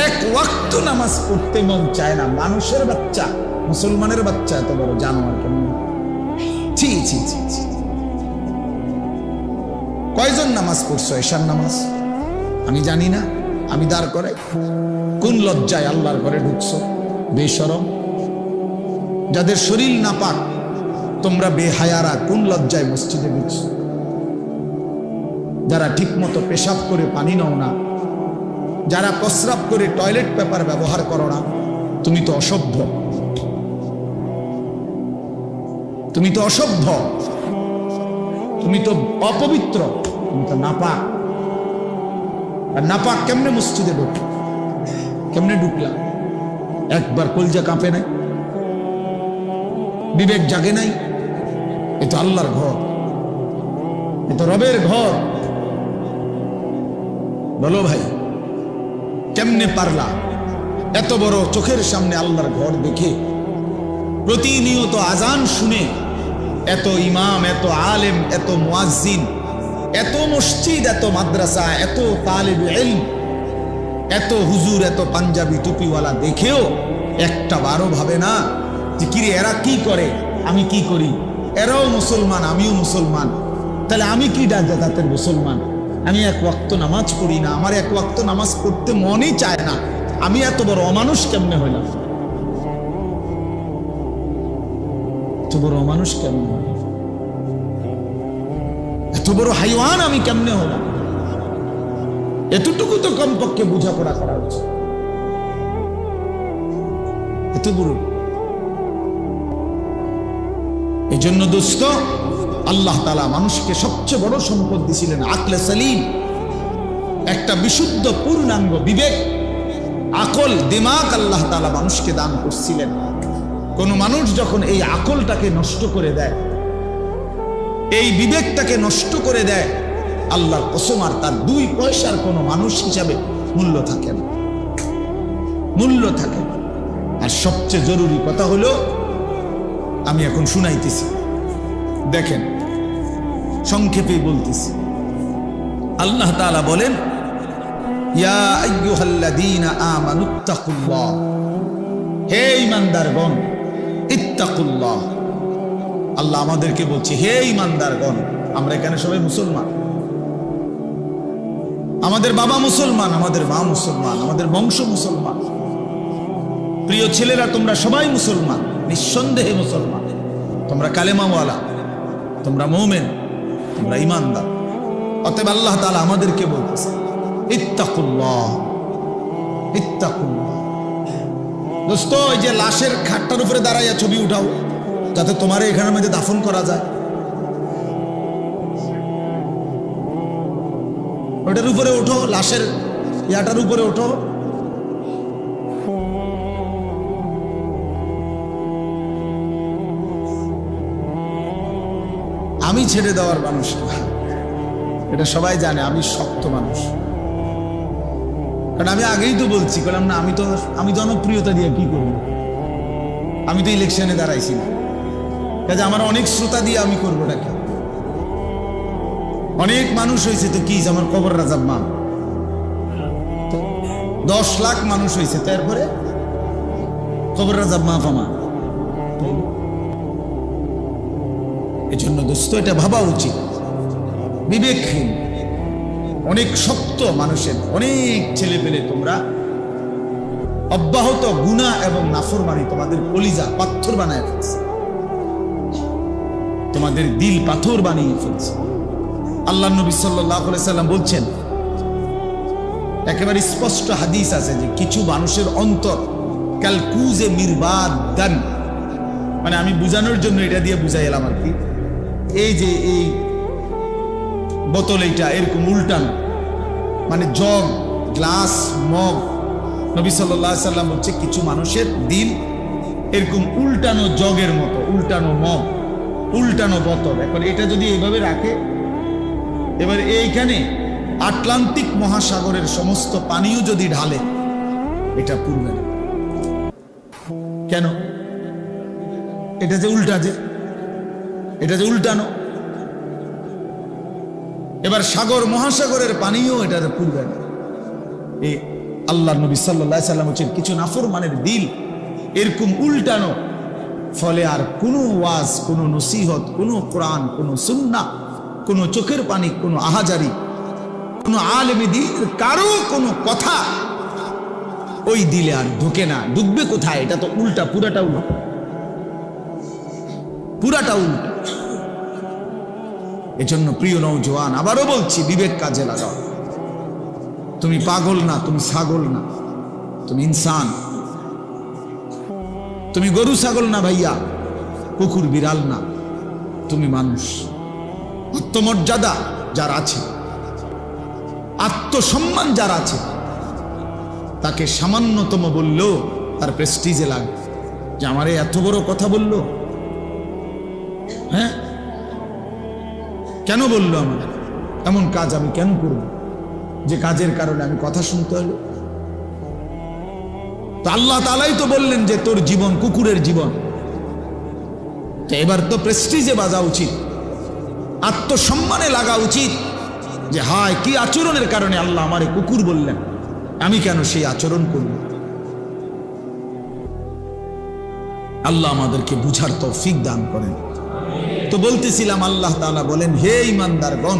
এক ওয়াক্ত নামাজ পড়তে মন চায় না, মানুষের বাচ্চা, মুসলমানের বাচ্চা এত বড় জানোয়ার কেমনে? ছি ছি ছি ছি। কয়জন নামাজ পড়ছো এশার নামাজ? আমি জানি না, আমি দাঁড় করে কোন লজ্জায় আল্লাহর ঘরে ঢুকছো? বেশরম, যাদের শরীর নাপাক, তোমরা বেহায়ারা কোন লজ্জায় মসজিদে ঢুকছো? যারা ঠিক মতো পেশাব করে পানি নাও না, যারা প্রস্রাব করে টয়লেট পেপার ব্যবহার করো না, তুমি তো অসভ্য, তুমি তো অসভ্য, তুমি তো অপবিত্র, তুমি তো নাপাক। আর নাপাক কেমনে মসজিদে ঢুকলো? কেমনে ঢুকলা? একবার কলজা কাঁপে নাই? বিবেক জাগে নাই? এ তো আল্লাহর ঘর, এ তো রবের ঘর। বলো ভাই, কেমনে পারলা এত বড় চোখের সামনে আল্লাহর ঘর দেখে, প্রতিনিয়ত আজান শুনে, এত ইমাম, এত আলেম, এত মুয়াজ্জিন, এত মসজিদ, এত মাদ্রাসা, এত তালিব ইলম, এত হুজুর, এত পাঞ্জাবি টুপিওয়ালা দেখেও একটা বারো ভাবে না যে কিরে এরা কি করে, আমি কি করি? এরাও মুসলমান, আমিও মুসলমান, তাহলে আমি কি জাতের মুসলমান? আমি এক ওয়াক্ত নামাজ পড়ি না, আমার এক ওয়াক্ত নামাজ পড়তে মনই চায় না, আমি এত বড় অমানুষ কেমনে হইলাম? এত বড় অমানুষ কেমনে হইলাম? এত বড় হাইওয়ান আমি কেমনে হলাম? এতটুকু তো কমপক্ষে বোঝাপড়া করা উচিত। এত বড়, এই জন্য দোস্ত, আল্লাহ তাআলা মানুষকে সবচেয়ে বড় সম্পদ দিয়েছিলেন আকলে সালিম, একটা বিশুদ্ধ পূর্ণাঙ্গ বিবেক, আকল, দিমাগ আল্লাহ তাআলা মানুষকে দান করছিলেন। কোন মানুষ যখন এই আকলটাকে নষ্ট করে দেয়, এই বিবেকটাকে নষ্ট করে দেয়, আল্লাহর কসম আর তার 2 পয়সার কোনো মানুষ হিসাবে মূল্য থাকে না, মূল্য থাকে না। আর সবচেয়ে জরুরি কথা হলো, আমি এখন শুনাইতেছি, দেখেন সংক্ষেপে বলতেছি। আল্লাহ তাআলা বলেন, ইয়া আইয়ুহাল্লাযীনা আমানুত্তাকুল্লাহ, হে ঈমানদারগণ, ইত্তাকুল্লাহ। আল্লাহ আমাদেরকে বলছে, হে ঈমানদারগণ। আমরা এখানে সবাই মুসলমান, আমাদের বাবা মুসলমান, আমাদের মা মুসলমান, আমাদের বংশ মুসলমান। প্রিয় ছেলেরা, তোমরা সবাই মুসলমান, নিঃসন্দেহে মুসলমান। তোমরা কালেমাওয়ালা, তোমরা মুমিন, তোমরা ঈমানদার। অতএব আল্লাহ তাআলা আমাদেরকে বলতেছে, ইত্তাকুল্লাহ, ইত্তাকুল্লাহ। দোস্ত, ওই যে লাশের খাটটার উপরে দাঁড়াইয়া ছবি উঠাও, যাতে তোমার এখানের মধ্যে দাফন করা যায়, ওটার উপরে ওঠো, লাশের ইয়াটার উপরে ওঠো। আমি ছেড়ে দেওয়ার মানুষ না, এটা সবাই জানে। আমি শক্ত মানুষ, কারণ আমি আগেই তো বলছি, বললাম না আমি জনপ্রিয়তা দিয়ে কি করবো? আমি তো ইলেকশনে দাঁড়াইছি না, কাজে আমার অনেক শ্রোতা দিয়ে আমি করবো নাকি? অনেক মানুষ হয়েছে তো কি, আমার কবর রাজাব মা 10 লাখ মানুষ হয়েছে, তারপরে কবর রাজাব মা ফামা। এজন্য দোস্ত, এটা ভাবা উচিত। বিবেকহীন অনেক শক্ত মানুষের অনেক ছেলে পেলে তোমরা অব্যাহত গুনাহ এবং নাফরমানি তোমাদের কলিজা পাথর বানায় ফেলছে, তোমাদের দিল পাথর বানিয়ে ফেলছে। আল্লাহ নবী সাল্লাল্লাহু আলাইহি সাল্লাম বলছেন, একেবারে স্পষ্ট হাদিস আছে যে কিছু মানুষের অন্তর কালকুজে মিরবাদান, মানে আমি বুঝানোর জন্য এটা দিয়ে বুঝাই এলাম আর কি। এই যে এই বোতল, এইটা এরকম উল্টানো, মানে জগ, গ্লাস, মগ। নবী সাল্লাল্লাহু আলাইহি সাল্লাম বলছে কিছু মানুষের দিল এরকম উল্টানো জগের মতো, উল্টানো মগ, উল্টানো বোতল। এখন এটা যদি এইভাবে রাখে, এবার এইখানে আটলান্টিক মহাসাগরের সমস্ত পানিও যদি ঢালে, এটা পুরবে না। কেন? এটা যে উল্টা, এটা যে উল্টানো। এবার সাগর মহাসাগরের পানিও এটা পুরবে না। এই আল্লাহ নবী সাল্লাল্লাহু আলাইহি সাল্লাম বলেছেন কিছু নাফরমানের দিল এরকম উল্টানো, ফলে আর কোনো ওয়াজ, কোনো নসিহত, কোনো কোরআন, কোনো সুন্নাহ, কোনো চোখের পানি, কোনো আহাজারি, কোনো আলেম দ্বীন কারো কোনো কথা ওই দিলে আর ঢোকে না। ঢুকবে কোথায়? এটা তো উল্টা, পুরাটা উল্টা, পুরাটা উল্টা। এজন্য প্রিয় নওজোয়ান, আবারও বলছি, বিবেক কাজে লাগাও। তুমি পাগল না, তুমি ছাগল না, তুমি ইনসান। তুমি গরু ছাগল না ভাইয়া, কুকুর বিড়াল না, তুমি মানুষ। আত্মমর্যাদা যার আছে, আত্মসম্মান যার আছে, তাকে সামান্যতম বললেও তার প্রেস্টিজে লাগবে যে আমারে এত বড় কথা বলল। হ্যাঁ, কেন বললো? আমার এমন কাজ আমি কেন করব যে কাজের কারণে আমি কথা শুনতে হলো? তো আল্লাহ তাআলাই তো বললেন যে তোর জীবন কুকুরের জীবন। তো এবার তো প্রেস্টিজে বাজা উচিত, আত্মসম্মানে লাগা উচিত যে হায়, কি আচরণের কারণে আল্লাহ আমারে কুকুর বললেন, আমি কেন সেই আচরণ করব? আল্লাহ আমাদেরকে বুঝার তৌফিক দান করেন। তো বলতেছিলাম, আল্লাহ তাআলা বলেন, হে ঈমানদারগণ,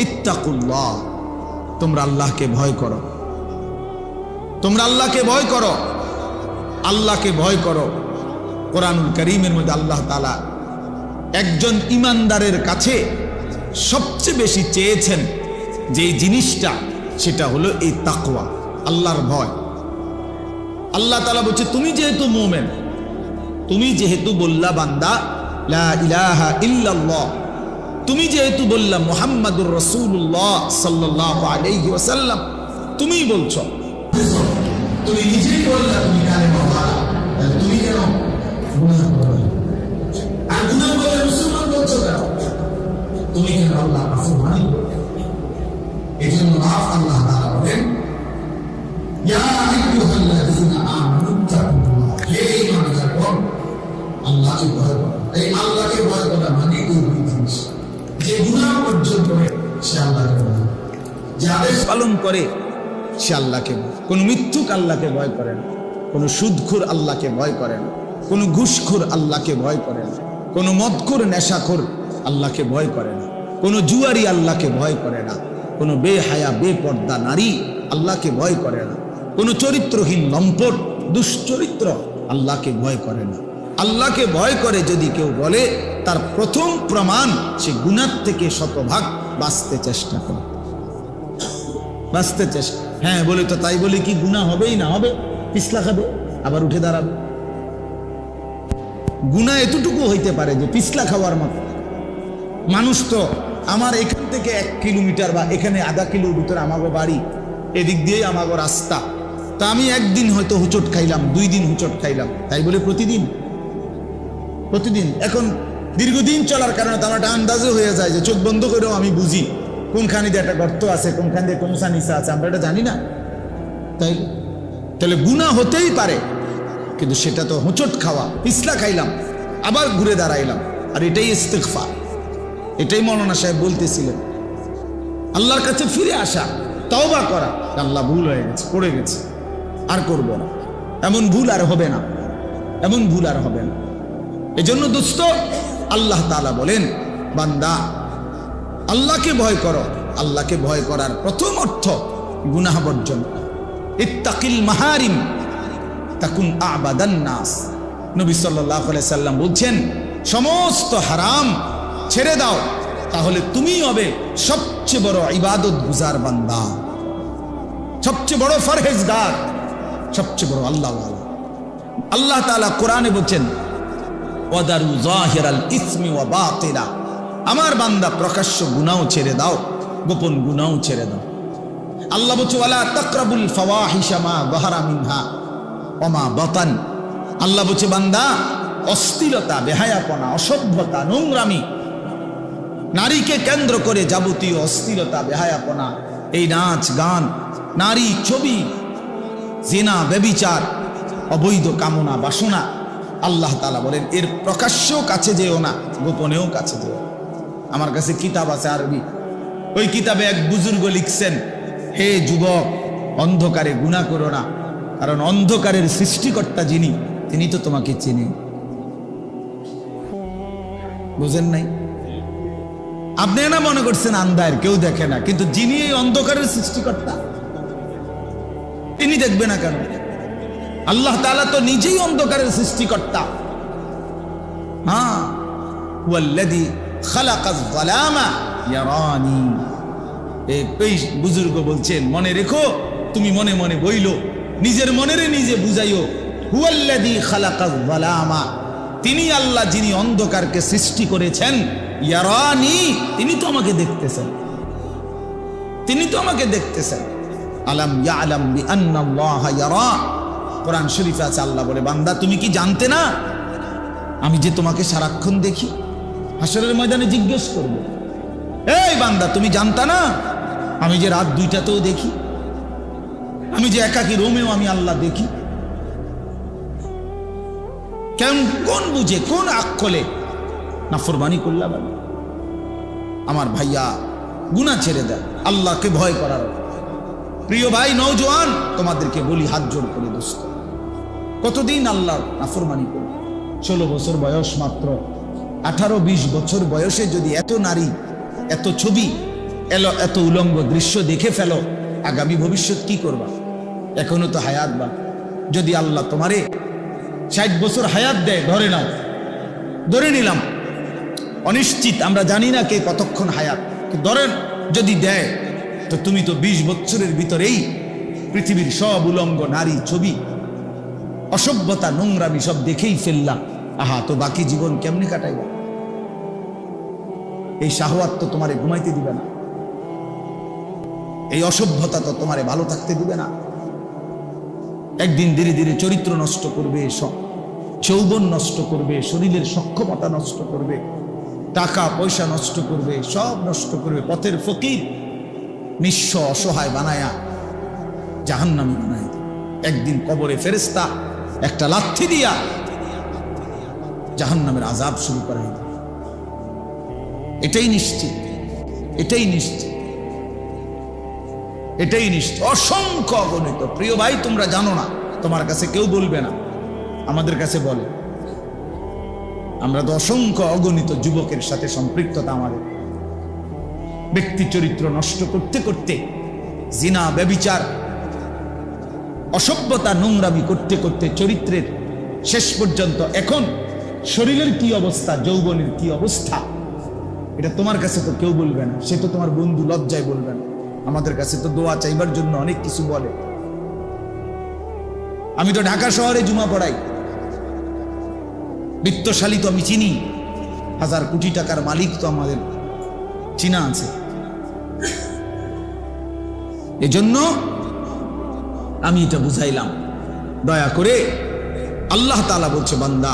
ইত্তাকুল্লাহ, তোমরা আল্লাহকে ভয় করো, তোমরা আল্লাহকে ভয় করো, আল্লাহকে ভয় করো। কোরআনুল কারীমের মধ্যে আল্লাহ তাআলা একজন ঈমানদারের কাছে সবচেয়ে বেশি চেয়েছেন যে জিনিসটা, সেটা হলো এই তাকওয়া, আল্লাহর ভয়। আল্লাহ তাআলা বলছে, তুমি যেহেতু মুমিন, তুমি যেহেতু বললা বান্দা লা ইলাহা ইল্লাল্লাহ, তুমি যেহেতু বললা মুহাম্মাদুর রাসূলুল্লাহ সাল্লাল্লাহু আলাইহি ওয়াসাল্লাম, তুমি বলছো, তুমি নিজেই বললা তুমি কালেমা পড়া, তুমি কেন গুনাহ করো? আর গুনাহ করে মুসলমান বলছো কেন? তুমি কেন আল্লাহ নাফরমানি করো? এজন্য আল্লাহ তাআলা বলেন, ইয়া আইয়ুহাল্লাযীনা আমানু তাকুল্লাহ, হে ঈমানদারগণ, আল্লাহকে ভয় করো। এই আল্লাহকে ভয় করা মানে এই জিনিস, যে গুনাহ অর্জন করে সে আল্লাহকে ভয়, যে আদেশ পালন করে সে আল্লাহকে কোনো মিথ্যুক আল্লাহকে ভয় করে না, কোনো সুদখোর আল্লাহকে ভয় করে না, কোনো ঘুষখোর আল্লাহকে ভয় করে না, কোনো মদখোর নেশাখোর আল্লাহকে ভয় করে না, কোনো জুয়ারি আল্লাহকে ভয় করে না, কোনো বেহায়া বেপর্দা নারী আল্লাহকে ভয় করে না, কোনো চরিত্রহীন লম্পট দুশ্চরিত্র আল্লাহকে ভয় করে না। আল্লাহকে ভয় করে যদি কেউ বলে, তার প্রথম প্রমাণ সে গুনাহ থেকে শতভাগ বাঁচতে চেষ্টা করে, বাঁচতে চেষ্টা। হ্যাঁ বলে তো তাই বলে কি গুনাহ হবেই না? হবে, পিছলা খাবে আবার উঠে দাঁড়াবে। গুনাহ এতটুকু হইতে পারে যে পিছলা খাওয়ার মতো। মানুষ তো আমার এখান থেকে 1 কিলোমিটার বা এখানে আধা কিলোর ভিতরে আমাগো বাড়ি, এদিক দিয়েই আমাগো রাস্তা। তা আমি একদিন হয়তো হুচট খাইলাম, 2 দিন হুচট খাইলাম, তাই বলে প্রতিদিন? প্রতিদিন। এখন দীর্ঘদিন চলার কারণে তো আমার একটা আন্দাজও হয়ে যায় যে চোখ বন্ধ করেও আমি বুঝি কোনখানে দিয়ে একটা গর্ত আছে, কোনখানে দিয়ে কোনসা নিচা আছে, আমরা এটা জানি না। তাই তাহলে গুনাহ হতেই পারে, কিন্তু সেটা তো হুচট খাওয়া, পিছলা খাইলাম আবার ঘুরে দাঁড়াইলাম, আর এটাই ইস্তিগফার। এটাই মৌলানা সাহেব বলতেছিলেন, আল্লাহর কাছে ফিরে আসা, তওবা করা, আল্লাহ ভুল হয়ে গেছে, পড়ে গেছে, আর করব না, এমন ভুল আর হবে না, এমন ভুল আর হবে না। এজন্য দোস্ত, আল্লাহ তাআলা বলেন, বান্দা আল্লাহকে ভয় করো। আল্লাহকে ভয় করার প্রথম অর্থ গুনাহ বর্জন। ইত্তাকিল মাহারিম তাকুন আবাদান নাস। নবী সাল্লাল্লাহু আলাইহি সাল্লাম বলছেন, সমস্ত হারাম ছেড়ে দাও, তাহলে তুমি হবে সবচেয়ে বড় ইবাদত গুজার বান্দা, সবচেয়ে বড় ফরহেজগার, সবচেয়ে বড় আল্লাহওয়ালা। আল্লাহ তাআলা কোরআনে বলছেন, ওয়াদারু যাহিরাল ইসমি ওয়া বাতিলা। আমার বান্দা প্রকাশ্য গুনাহ ছেড়ে দাও, গোপন গুনাহ ছেড়ে দাও। আল্লাহ বলছে, ওয়ালা তাকরাবুল ফাওয়াহিশা মা যাহারা মিনহা ওয়া মা বাতান। আল্লাহ বলছে, বান্দা অশ্লীলতা, বেহায়াপনা, অসভ্যতা, নোংরামি, নারীকে কেন্দ্র করে যাবতীয় অশ্লীলতা, বেহায়াপনা, এই নাচ গান, নারী ছবি, জিনা, ব্যভিচার, অবৈধ কামনা বাসনা, আল্লাহ তাআলা বলেন এর প্রকাশ্যেও কাছে যেও না, গোপনেও কাছে যেও। আমার কাছে কিতাব আছে আরবি, ওই কিতাবে এক বুজুর্গ লিখছেন, হে যুবক, অন্ধকারে গুনাহ করো না, কারণ অন্ধকারের সৃষ্টিকর্তা যিনি, তিনি তো তোমাকে চেনেন। বুঝেন নাই? আপনি না মনে করছেন আন্ধার, কেউ দেখে না, কিন্তু যিনি এই অন্ধকারের সৃষ্টিকর্তা, তিনি দেখবে না কেন? আল্লাহ তাআলা তো নিজেই অন্ধকারের সৃষ্টিকর্তা। হ্যাঁ, ওয়াল্লাযী খালাকাজ যালামা ইয়ারানি। এই বুজুর্গ বলছেন, মনে রেখো, তুমি মনে মনে বইলো, নিজের মনেরে নিজে বুঝাইও, হুয়াল্লাযী খালাকাজ যালামা, তিনি আল্লাহ যিনি অন্ধকারকে সৃষ্টি করেছেন, ইয়ারানি, তিনি তো আমাকে দেখতেছেন, তিনি তো আমাকে দেখতেছেন। আলাম ইয়ালাম বিআন্নাল্লাহা ইয়ারা। কোরআন শরীফে আছে, আল্লাহ বলে, বান্দা তুমি কি জানতে না আমি যে তোমাকে সারাক্ষণ দেখি? হাসরের ময়দানে জিজ্ঞেস করব, এই বান্দা তুমি জানতা না আমি যে রাত 2টাতেও দেখি, আমি যে একাকী রোমেও আমি আল্লাহ দেখি? কেন, কোন বুঝে, কোন আকলে নাফরমানি করলা? আমার ভাইয়া, গুনাহ ছেড়ে দেয়, আল্লাহকে ভয় করার। প্রিয় ভাই নওজোয়ান, তোমাদেরকে বলি হাত জোড় করে, দোস্ত, কতদিন আল্লাহর নাফরমানি করবে? 16 বছর বয়স মাত্র, 18-20 বছর বয়সে যদি এত নারী, এত ছবি, এত উলঙ্গ দৃশ্য দেখে ফেলো, আগামী ভবিষ্যৎ কি করবা? এখনো তো হায়াত বা, যদি আল্লাহ তোমারে 60 বছর হায়াত দেয়, ধরে নাও, ধরে নিলাম, অনিশ্চিত, আমরা জানি না কে কতক্ষণ হায়াত, ধরেন যদি দেয়, তো তুমি তো 20 বছরের ভিতরেই পৃথিবীর সব উলঙ্গ নারী, ছবি, অসভ্যতা, নোংরামি সব দেখেই ফেললা। আহা, তো বাকি জীবন কেমনে কাটাইবা? এই শাহওয়াত তো তোমারে ঘুমাইতে দিবে না, এই অসভ্যতা তো তোমারে ভালো থাকতে দিবে না। একদিন ধীরে ধীরে চরিত্র নষ্ট করবে, যৌবন নষ্ট করবে, শরীরের সক্ষমতা নষ্ট করবে, টাকা পয়সা নষ্ট করবে, সব নষ্ট করবে, পথের ফকির, নিঃস্ব অসহায় বানায়া জাহান্নামী বানায়। একদিন কবরে ফেরেশতা একটা লাথি দিয়া জাহান্নামের আযাব শুরু করাই। এটাই নিশ্চিত, এটাই নিশ্চিত। এটাই নিশ্চিত, অসংখ্য অগণিত। প্রিয় ভাই, তোমরা জানো না, তোমার কাছে কেউ বলবে না, আমাদের কাছে বলে। আমরা তো অসংখ্য অগণিত যুবকের সাথে সম্পৃক্ততা আমাদের, ব্যক্তি চরিত্র নষ্ট করতে করতে, জিনা ব্যভিচার অসভ্যতা নোংরামি করতে করতে চরিত্রের শেষ পর্যন্ত এখন শরীরের কি অবস্থা, যৌবনের কি অবস্থা, এটা তোমার কাছে তো কেউ বলবে না। সে তো তোমার বন্ধু, লজ্জায় বলবে না। আমাদের কাছে তো দোয়া চাইবার জন্য অনেক কিছু বলে। আমি তো ঢাকা শহরে জুমা পড়াই, বিত্তশালী তো আমি চিনি, 1000 কোটি টাকার মালিক তো আমাদের চিনা আছে। এজন্য আমি এটা বুঝাইলাম, দয়া করে। আল্লাহ তাআলা বলছে, বান্দা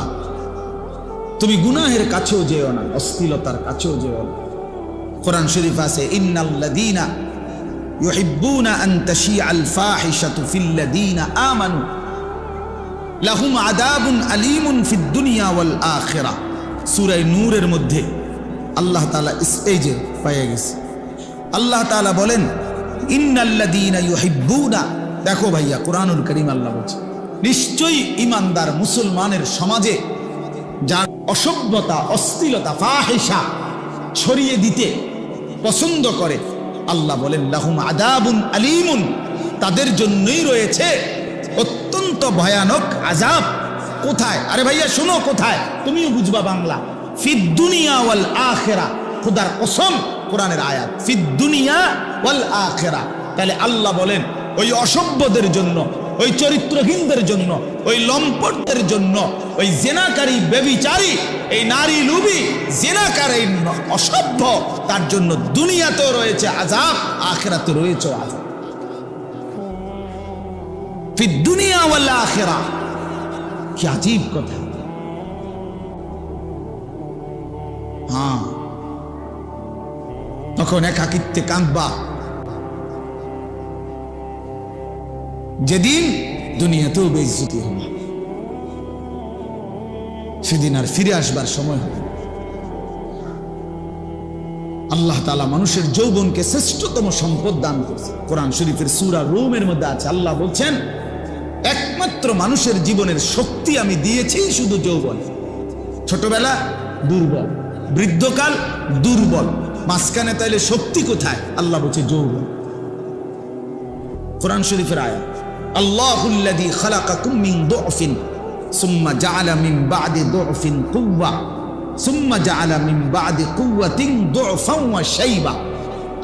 তুমি গুনাহের কাছেও যেও না, অশ্লীলতার কাছেও যেও না। কোরআন শরীফ আছে, ইন্নাল্লাযীনা ইউহিব্বুনা আন তাশিআল ফাহিশাতু ফিল্লাযীনা আমানু লাহুম আযাবুন আলীমুন ফিদ দুনিয়া ওয়াল আখিরাহ। সূরা নূরের মধ্যে আল্লাহ তাআলা এই যে পাইয়া গেছে, আল্লাহ তাআলা বলেন ইন্নাল্লাযীনা ইউহিব্বুনা। দেখো ভাইয়া, কোরআনুল কারীম আল্লাহ বলছে, নিশ্চয়ই ঈমানদার মুসলমানের সমাজে যার অসভ্যতা, অশ্লীলতা, ফাহিশা ছড়িয়ে দিতে পছন্দ করে, আল্লাহ বলেন লাহুম আযাবুন আলীমুন, তাদের জন্যই রয়েছে অত্যন্ত ভয়ানক আযাব। কোথায়? আরে ভাইয়া শোনো, কোথায়? তুমিও বুঝবা বাংলা। ফিদ দুনিয়া ওয়াল আখিরা, খোদার কসম, কোরআনের আয়াত, ফিদ দুনিয়া ওয়াল আখিরা। তাহলে আল্লাহ বলেন ওই অসভ্যদের জন্য, ওই চরিত্রহীনদের জন্য, ওই লম্পটদের জন্য, ওই জেনাকারী, ব্যভিচারী, এই নারী লুবি, জেনাকার, এই অসভ্য, তার জন্য দুনিয়াতেও রয়েছে আযাব, আখিরাতে রয়েছে আযাব। ফিদ দুনিয়া ওয়াল আখিরা, কি আজীব কথা। হ্যাঁ, তখন একাকিত্বে কাঁদবা, যেদিন দুনিয়াতেও বেইজ্জতি হবে, সেদিন আর ফিরে আসবার সময় হবে। আল্লাহ তাআলা মানুষের যৌবনকে শ্রেষ্ঠতম সম্পদ দান করেছে। কোরআন শরীফের সূরা রুমের মধ্যে আছে, আল্লাহ বলছেন একমাত্র মানুষের জীবনের শক্তি আমি দিয়েছি শুধু যৌবন। ছোটবেলা দুর্বল, বৃদ্ধকাল দুর্বল, মাঝখানে তাইলে শক্তি কোথায়? আল্লাহ বলছে যৌবন। কোরআন শরীফের আয়াত, আল্লাহুল্লাযী খালাকাকুম মিন দুফিন সুম্মা জাআলা মিন বা'দি দুফিন কুওয়া সুম্মা জাআলা মিন বা'দি কুওয়াতিন দুফান ওয়া শাইবা।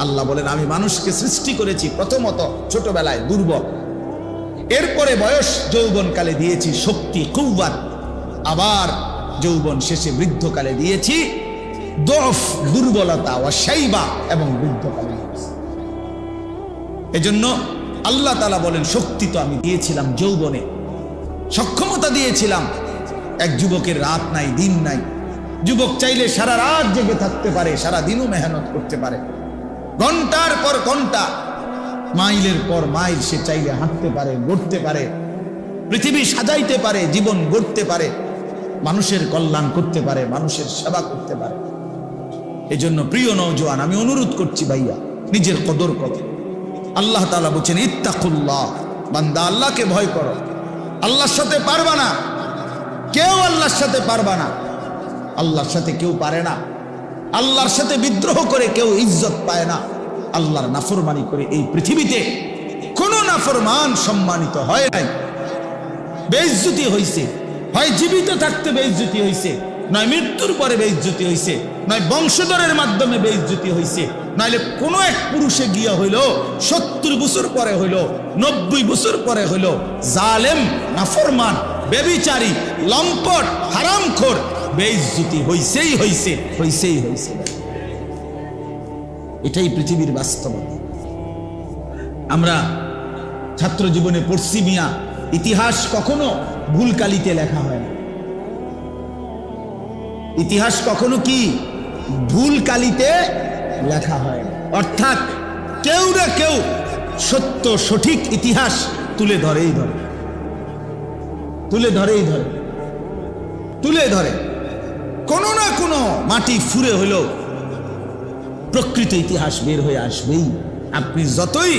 আল্লাহ বলেন আমি মানুষকে সৃষ্টি করেছি প্রথমত ছোটবেলায় দুর্বল, এরপরে বয়স যৌবনকালে দিয়েছি শক্তি, কুওয়াত, আবার যৌবন শেষে বৃদ্ধকালে দিয়েছি দুফ, দুর্বলতা, ওয়া শাইবা, এবং বৃদ্ধকালে। এজন্য আল্লাহ তাআলা বলেন শক্তি তো আমি দিয়েছিলাম যৌবনে, সক্ষমতা দিয়েছিলাম। এক যুবকের রাত নাই, দিন নাই। যুবক চাইলে সারা রাত জেগে থাকতে পারে, সারা দিনও মেহনত করতে পারে, ঘন্টার পর ঘন্টা, মাইলের পর মাইল সে চাইলে হাঁটতে পারে, গড়তে পারে, পৃথিবী সাজাইতে পারে, জীবন গড়তে পারে, মানুষের কল্যাণ করতে পারে, মানুষের সেবা করতে পারে। এজন্য প্রিয় নওজোয়ান, আমি অনুরোধ করছি ভাইয়া, নিজের কদর করো। আল্লাহ তাআলা বলেন ইত্তাকুল্লাহ, বান্দা আল্লাহকে ভয় করো। আল্লাহর সাথে পারবা না, কেউ আল্লাহর সাথে পারবা না, আল্লাহর সাথে কেউ পারে না। আল্লাহর সাথে বিদ্রোহ করে কেউ ইজ্জত পায় না। আল্লাহর নাফরমানি করে এই পৃথিবীতে কোন নাফরমান সম্মানিত হয় নাই, বেইজ্জতি হইছে। হয় জীবিত থাকতে বেইজ্জতি হইছে, নয় মৃত্যুর পরে বেইজ্জতি হইছে, নয় বংশধরের মাধ্যমে বেইজ্জতি হইছে, নাইলে কোন এক পুরুষে গিয়া হইল 70 বছর পরে হইল, 90 বছর পরে হইল, জালেম, নাফরমান, ব্যভিচারী, লম্পট, হারামখোর, বেইজ্জতি হইছেই হইছে, হইছেই হইছে। এটাই পৃথিবীর বাস্তবতা। আমরা ছাত্র জীবনে পড়ছি মিয়া, ইতিহাস কখনো ভুল কালিতে লেখা হয় না। ইতিহাস কখনো কি ভুল কালিতে লেখা হয় না। অর্থাৎ কেউ না কেউ সত্য সঠিক ইতিহাস তুলে ধরেই ধরে, তুলে ধরেই ধরে, তুলে ধরে। কোনো না কোনো মাটি ফুরে হলেও প্রকৃত ইতিহাস বের হয়ে আসবেই। আপনি যতই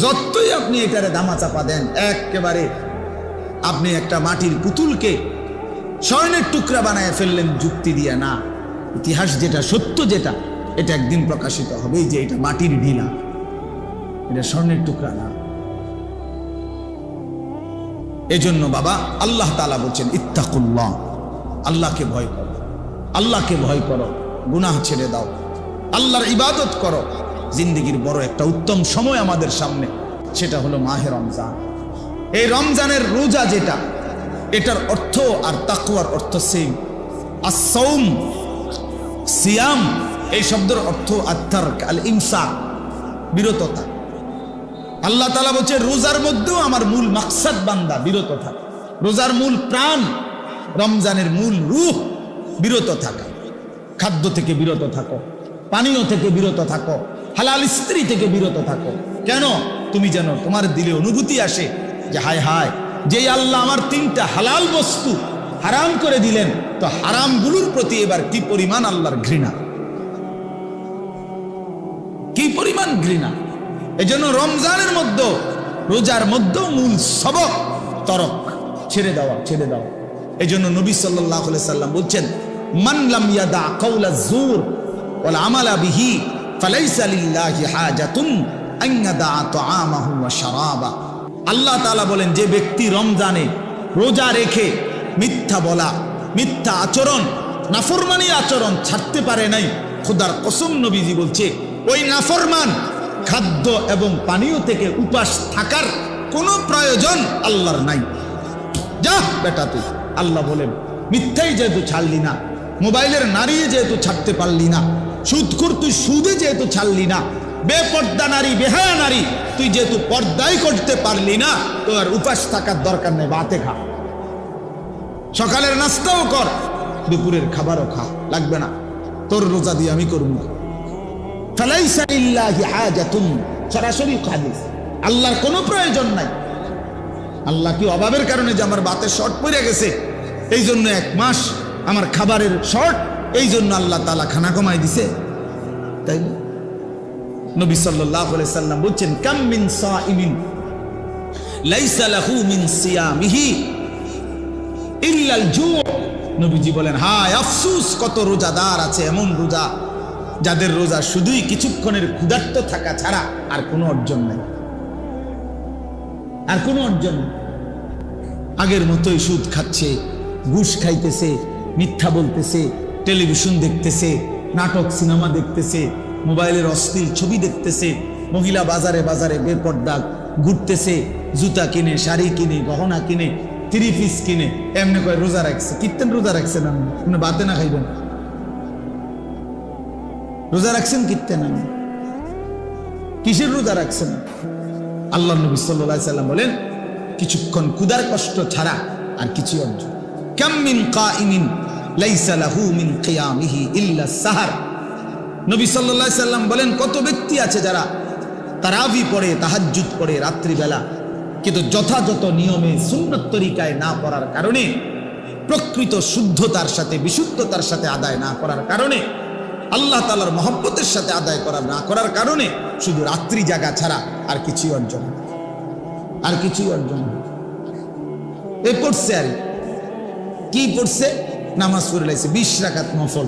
যতই আপনি এটারে ধামাচাপা দেন, একেবারে আপনি একটা মাটির পুতুলকে স্বর্ণের টুকরা বানায় ফেললেন যুক্তি দিয়া। না, ইতিহাস যেটা, সত্য যেটা, এটা একদিন প্রকাশিত হবে যে এটা মাটির ঢিলা, এটা স্বর্ণের টুকরা না। এজন্য বাবা আল্লাহ তাআলা বলছেন ইত্তাকুল্লাহ, আল্লাহকে ভয় করো, আল্লাহকে ভয় করো, গুনাহ ছেড়ে দাও, আল্লাহর ইবাদত করো। জিন্দেগির বড় একটা উত্তম সময় আমাদের সামনে, সেটা হলো মাহে রমজান। এই রমজানের রোজা যেটা, এটার অর্থ আর তাকওয়ার অর্থ সেম। as-সাওম, সিয়াম, এই শব্দের অর্থ আত-তারক, আল-ইমসাক, বিরততা। আল্লাহ তাআলা বলছে রোজার মধ্যেও আমার মূল মাকসাদ বান্দা বিরত থাকা। রোজার মূল প্রাণ, রমজানের মূল রূহ বিরত থাকা। খাদ্য থেকে বিরত থাকো, পানীয় থেকে বিরত থাকো, হালাল স্ত্রী থেকে বিরত থাকো। কেন? তুমি যেন তোমার দিলে অনুভূতি আসে যে হায় হায়, যেই আল্লাহ আমার 3টা হালাল বস্তু হারাম করে দিলেন, তো হারামগুলোর প্রতি এবার কি পরিমাণ আল্লাহর ঘৃণা, কি পরিমাণ ঘৃণা। এজন্য রমজানের মধ্যে, রোজার মধ্যে মূল সবক তরক, ছেড়ে দেওয়া, ছেড়ে দেওয়া। এজন্য নবী সাল্লাল্লাহু আলাইহি সাল্লাম বলছেন মান লাম ইয়াদা কাওলা যুর ওয়াল আমালা বিহি ফালাইসা লিল্লাহি হাজাতুন আন ইয়াদা তাআমাহু ওয়া শারাবা। আল্লাহ তাআলা বলেন যে ব্যক্তি রমজানে রোজা রেখে মিথ্যা বলা, মিথ্যা আচরণ, নাফরমানি আচরণ ছাড়তে পারে নাই, খোদার কসম নবীজি বলছে ওই নাফরমান খাদ্য এবং পানীয় থেকে উপাস থাকার কোনো প্রয়োজন আল্লাহর নাই। যা বেটা তুই, আল্লাহ বলেন মিথ্যাই যেহেতু ছাড়লি না, মোবাইলের নারী যেহেতু ছাড়তে পারলি না, সুদখোর তুই সুদে যেহেতু ছাড়লি না, বেপর্দা নারী, বেহায়া নারী তুই যেহেতু পর্দাই করতে পারলি না, তো আর উপাস থাকার দরকার নেই, ভাতে খা, সকালের নাস্তাও কর, দুপুরের খাবারও খা, লাগবে না, তোর রোজা দিয়ে আমি করব। ফালাইসা লিল্লাহি হাজাতুন, সরাসরি হাদিস, আল্লাহর কোনো প্রয়োজন নাই। আল্লাহ কি অভাবের কারণে যে আমার ভাতের শর্ট পড়ে গেছে, এই জন্য 1 মাস আমার খাবারের শর্ট, এই জন্য আল্লাহ তাআলা খানা কমাই দিছে? তাই না? নবী সাল্লাল্লাহু আলাইহি সাল্লাম বলছেন কাম মিন সাইমিন লাইসা লাহু মিন সিয়ামিহি ইল্লাল জু'। নবীজি বলেন হায় আফসোস, কত রোজাদার আছে এমন রোজা যাদের রোজা শুধুই কিছুক্ষণের ক্ষুধার্ত থাকা ছাড়া আর কোনো অর্জন নাই, আর কোনো অর্জন নেই। আগের মতোই সুদ খাচ্ছে, ঘুষ খাইতেছে, মিথ্যা বলতেছে, টেলিভিশন দেখতেছে, নাটক সিনেমা দেখতেছে, মোবাইলের অশ্লীল ছবি দেখতেছে, মহিলা বাজারে বাজারে বেপর্দা ঘুরতেছে, জুতা কিনে, শাড়ি কিনে, গহনা কিনে, 3 পিস কিনে, এমনি করে রোজা রাখছে। কীর্তন রোজা রাখছেন আপনি, বাতে না খাইবেন, রোজা রাখছেন কীর্তন, কিসের রোজা রাখছেন? আল্লাহ নবী সাল্লাল্লাহু আলাইহি সাল্লাম বলেন কিছুক্ষণ ক্ষুধার কষ্ট ছাড়া আর কিছু অর্জন। কাম মিন কাইমিন লাইসা লাহু মিন কিয়ামিহি ইল্লা সাহার। নবী সাল্লাল্লাহু আলাইহি সাল্লাম বলেন কত ব্যক্তি আছে যারা তারাবি পড়ে, তাহাজ্জুদ পড়ে রাত্রিবেলা, কিন্তু যথাযথ নিয়মে সুন্নত তরিকায় না পড়ার কারণে, প্রকৃত শুদ্ধতার সাথে, বিশুদ্ধতার সাথে আদায় না করার কারণে, আল্লাহ তাআলার মহব্বতের সাথে আদায় না করার কারণে শুধু রাত্রি জাগা ছাড়া আর কিছুই অর্জন, আর কিছুই অর্জন। এ পড়ছে আর কি পড়ছে? নামাজ পড়ে লাইছে 20 রাকাত নফল।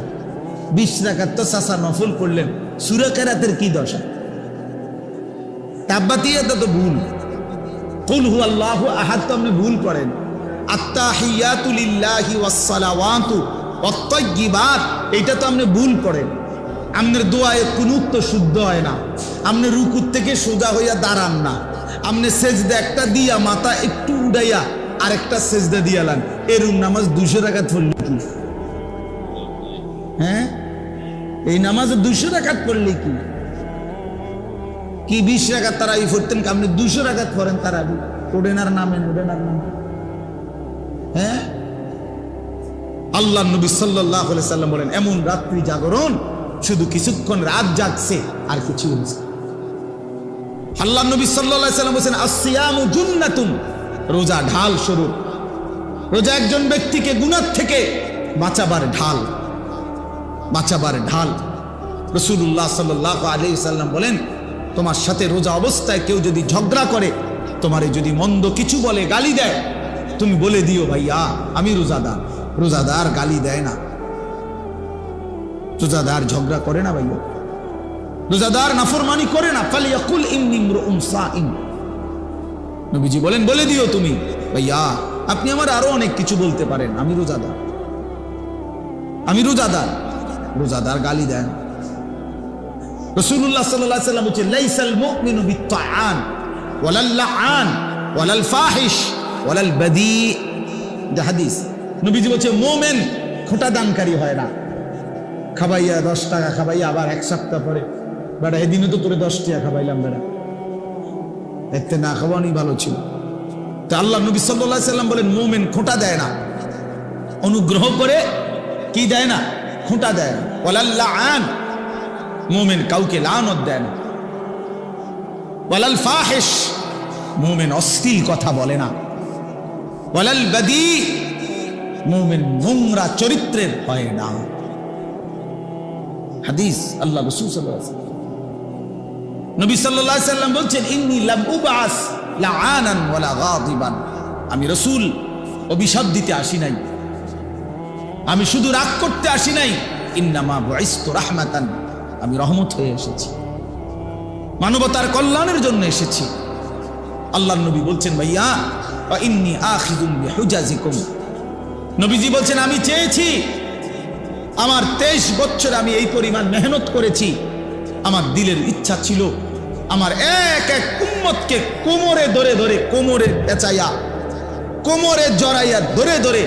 20 রাকাত তো চাচা নফল পড়লেন, সূরা কেরাতের কি দশা? তাব্বাতিয়াত তো ভুল, কুল হুয়াল্লাহু আহাদ তো আপনি ভুল করেন, আত্তাহিয়াতু লিল্লাহি ওয়াস সালাওয়াতু ওয়াত তাইয়্যিবাত এটা তো আপনি ভুল করেন। আপনার দোয়ায়ে কুনুত তো শুদ্ধ হয় না, আপনি রুকুর থেকে সোজা হইয়া দাঁড়ান না, আপনি সেজদা একটা দিয়া মাথা একটু উড়াইয়া আরেকটা সেজদা দিয়ালেন, এরকম নামাজ 200 রাকাত পড়লে কি? হ্যাঁ, এই নামাজে 200 রাকাত পড়লে কি? কি 20 রাকাত তারাবি পড়তেন, আপনি 200 রাকাত পড়েন তারাবি, ওডেনার নামে, ওডেনার নামে। হ্যাঁ, আল্লাহ নবী সাল্লাল্লাহু আলাইহি সাল্লাম বলেন এমন রাত্রি জাগরণ, শুধু কিছুক্ষণ রাত জাগছে আর কিছু হচ্ছে। আল্লাহ নবী সাল্লাল্লাহু আলাইহি সাল্লাম বলেন আসসিয়ামু জুন্নাতুন, রোজা ঢাল স্বরূপ। রোজা একজন ব্যক্তিকে গুনাহ থেকে বাঁচাবার ঢাল, বাঁচাবার ঢাল। রাসূলুল্লাহ সাল্লাল্লাহু আলাইহি সাল্লাম বলেন তোমার সাথে রোজা অবস্থায় কেউ যদি ঝগড়া করে, তোমারে যদি মন্দ কিছু বলে, গালি দেয়, তুমি বলে দিও ভাইয়া আমি রোজাদার। রোজাদার গালি দেয় না, রোজাদার ঝগড়া করে না ভাইয়া, রোজাদার নাফরমানি করে না। ফালিয়াকুল ইন্নী ইমরুউন সাইম, নবীজি বলেন বলে দিও তুমি ভাইয়া আপনি আমার আরো অনেক কিছু বলতে পারেন, আমি রোজাদার, আমি রোজাদার। রোজাদার গালি দেন। রাসূলুল্লাহ সাল্লাল্লাহু আলাইহি ওয়াসাল্লাম বলেন লাইসাল মুমিনু বিত্তাআন ওয়ালাল লাআন ওয়ালাল ফাহিশ ওয়ালাল বাদি। এটা হাদিস। নবীজি বলেন মুমিন খোঁটা দানকারী হয় না। খাবাইয়া 10 টাকা খাবাইয়া আবার এক সপ্তাহ পরে বেটা এদিনও তো তোরে 10 টাকা খাবাইলাম, বেটা এতে না খাওয়ানি ভালো ছিল। তো আল্লাহ নবী সাল্লাল্লাহু আলাইহি ওয়াসাল্লাম বলেন মুমিন খোঁটা দেয় না, অনুগ্রহ করে কি দেয় না, খোঁটা দেয় না। ওয়ালাল লাআন, মুমিন কাউকে লানত দেয় না। ওয়ালাল ফাহিশ, মুমিন অশ্লীল কথা বলে না। ওয়ালাল বাদি, মুমিন নোংরা চরিত্রের হয় না। হাদিস আল্লাহ রাসূল সাল্লাল্লাহু আলাইহি ওয়াসাল্লাম। নবী সাল্লাল্লাহু আলাইহি ওয়াসাল্লাম বলছেন ইন্নী লাম উবআস লাআনান ওয়ালা গাদিবান, আমি রাসূল অভিশাপ দিতে আসি নাই, আমি শুধু রাগ করতে আসি নাই। ইন্নামা বুইসতু রাহমাতান, আমি রহমত হয়ে এসেছি, মানবতার কল্যাণের জন্য এসেছি। আল্লাহর নবী বলছেন ভাইয়া ওয়া ইন্নী আখিযুন বিহুজাজিকুম, নবীজি বলছেন আমি চেয়েছি, আমার 23 বছর আমি এই পরিমাণ মেহনত করেছি, আমার দিলের ইচ্ছা ছিল আমার এক এক উম্মতকে কোমরে ধরে ধরে, কোমরে পেঁচাইয়া, কোমরে জড়াইয়া ধরে ধরে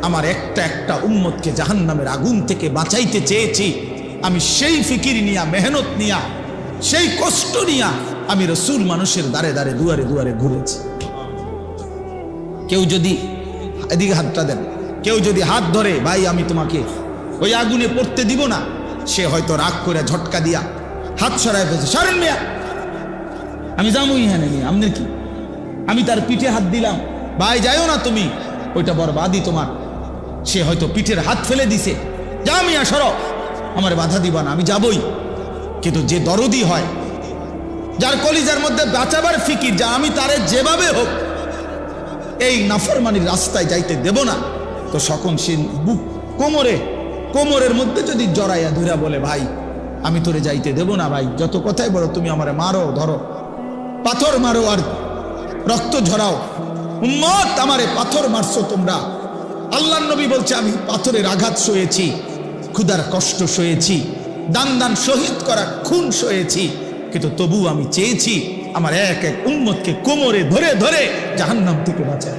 আমার একটা একটা উম্মতকে জাহান্নামের আগুন থেকে বাঁচাইতে চেয়েছি। আমি সেই ফিকির নিয়া, মেহনত নিয়া, সেই কষ্ট নিয়া আমি রাসূল মানুষের দ্বারে দ্বারে, দুয়ারে দুয়ারে ঘুরেছি। কেউ যদি এদিকে হাতটা দেন, কেউ যদি হাত ধরে ভাই আমি তোমাকে ওই আগুনে পড়তে দিব না, সে হয়তো রাগ করে ঝটকা দিয়া হাত সরায় ফেলছে, সরেন মিয়া আমি যাবো ইহানে নিয়ে, আপনার কি? আমি তার পিঠে হাত দিলাম, ভাই যাইও না তুমি, ওইটা বরবাদি তোমার। সে হয়তো পিঠের হাত ফেলে দিছে, যা মিয়া সরো, আমার বাধা দিবা না, আমি যাবই। কিন্তু যে দরদি হয়, যার কলিজার মধ্যে বাঁচাবার ফিকির, যা আমি তারে যেভাবে হোক এই নাফরমানির রাস্তায় যাইতে দেব না, তো সকল সে বুক কোমরের মধ্যে যদি জড়াইয়া ধরে বলে ভাই আমি তোরে যাইতে দেব না, ভাই যত কথাই বলো তুমি আমারে মারো, ধরো, পাথর মারো আর রক্ত ঝরাও, উম্মত আমারে পাথর মারছো তোমরা। আল্লাহর নবী বলছে আমি পাথরের আঘাত সয়েছি, ক্ষুধার কষ্ট সয়েছি, দান দান শহীদ করা খুন সয়েছি, কিন্তু তবু আমি চেয়েছি আমার এক এক উম্মতকে কোমরে ধরে ধরে জাহান্নাম থেকে বাঁচাই।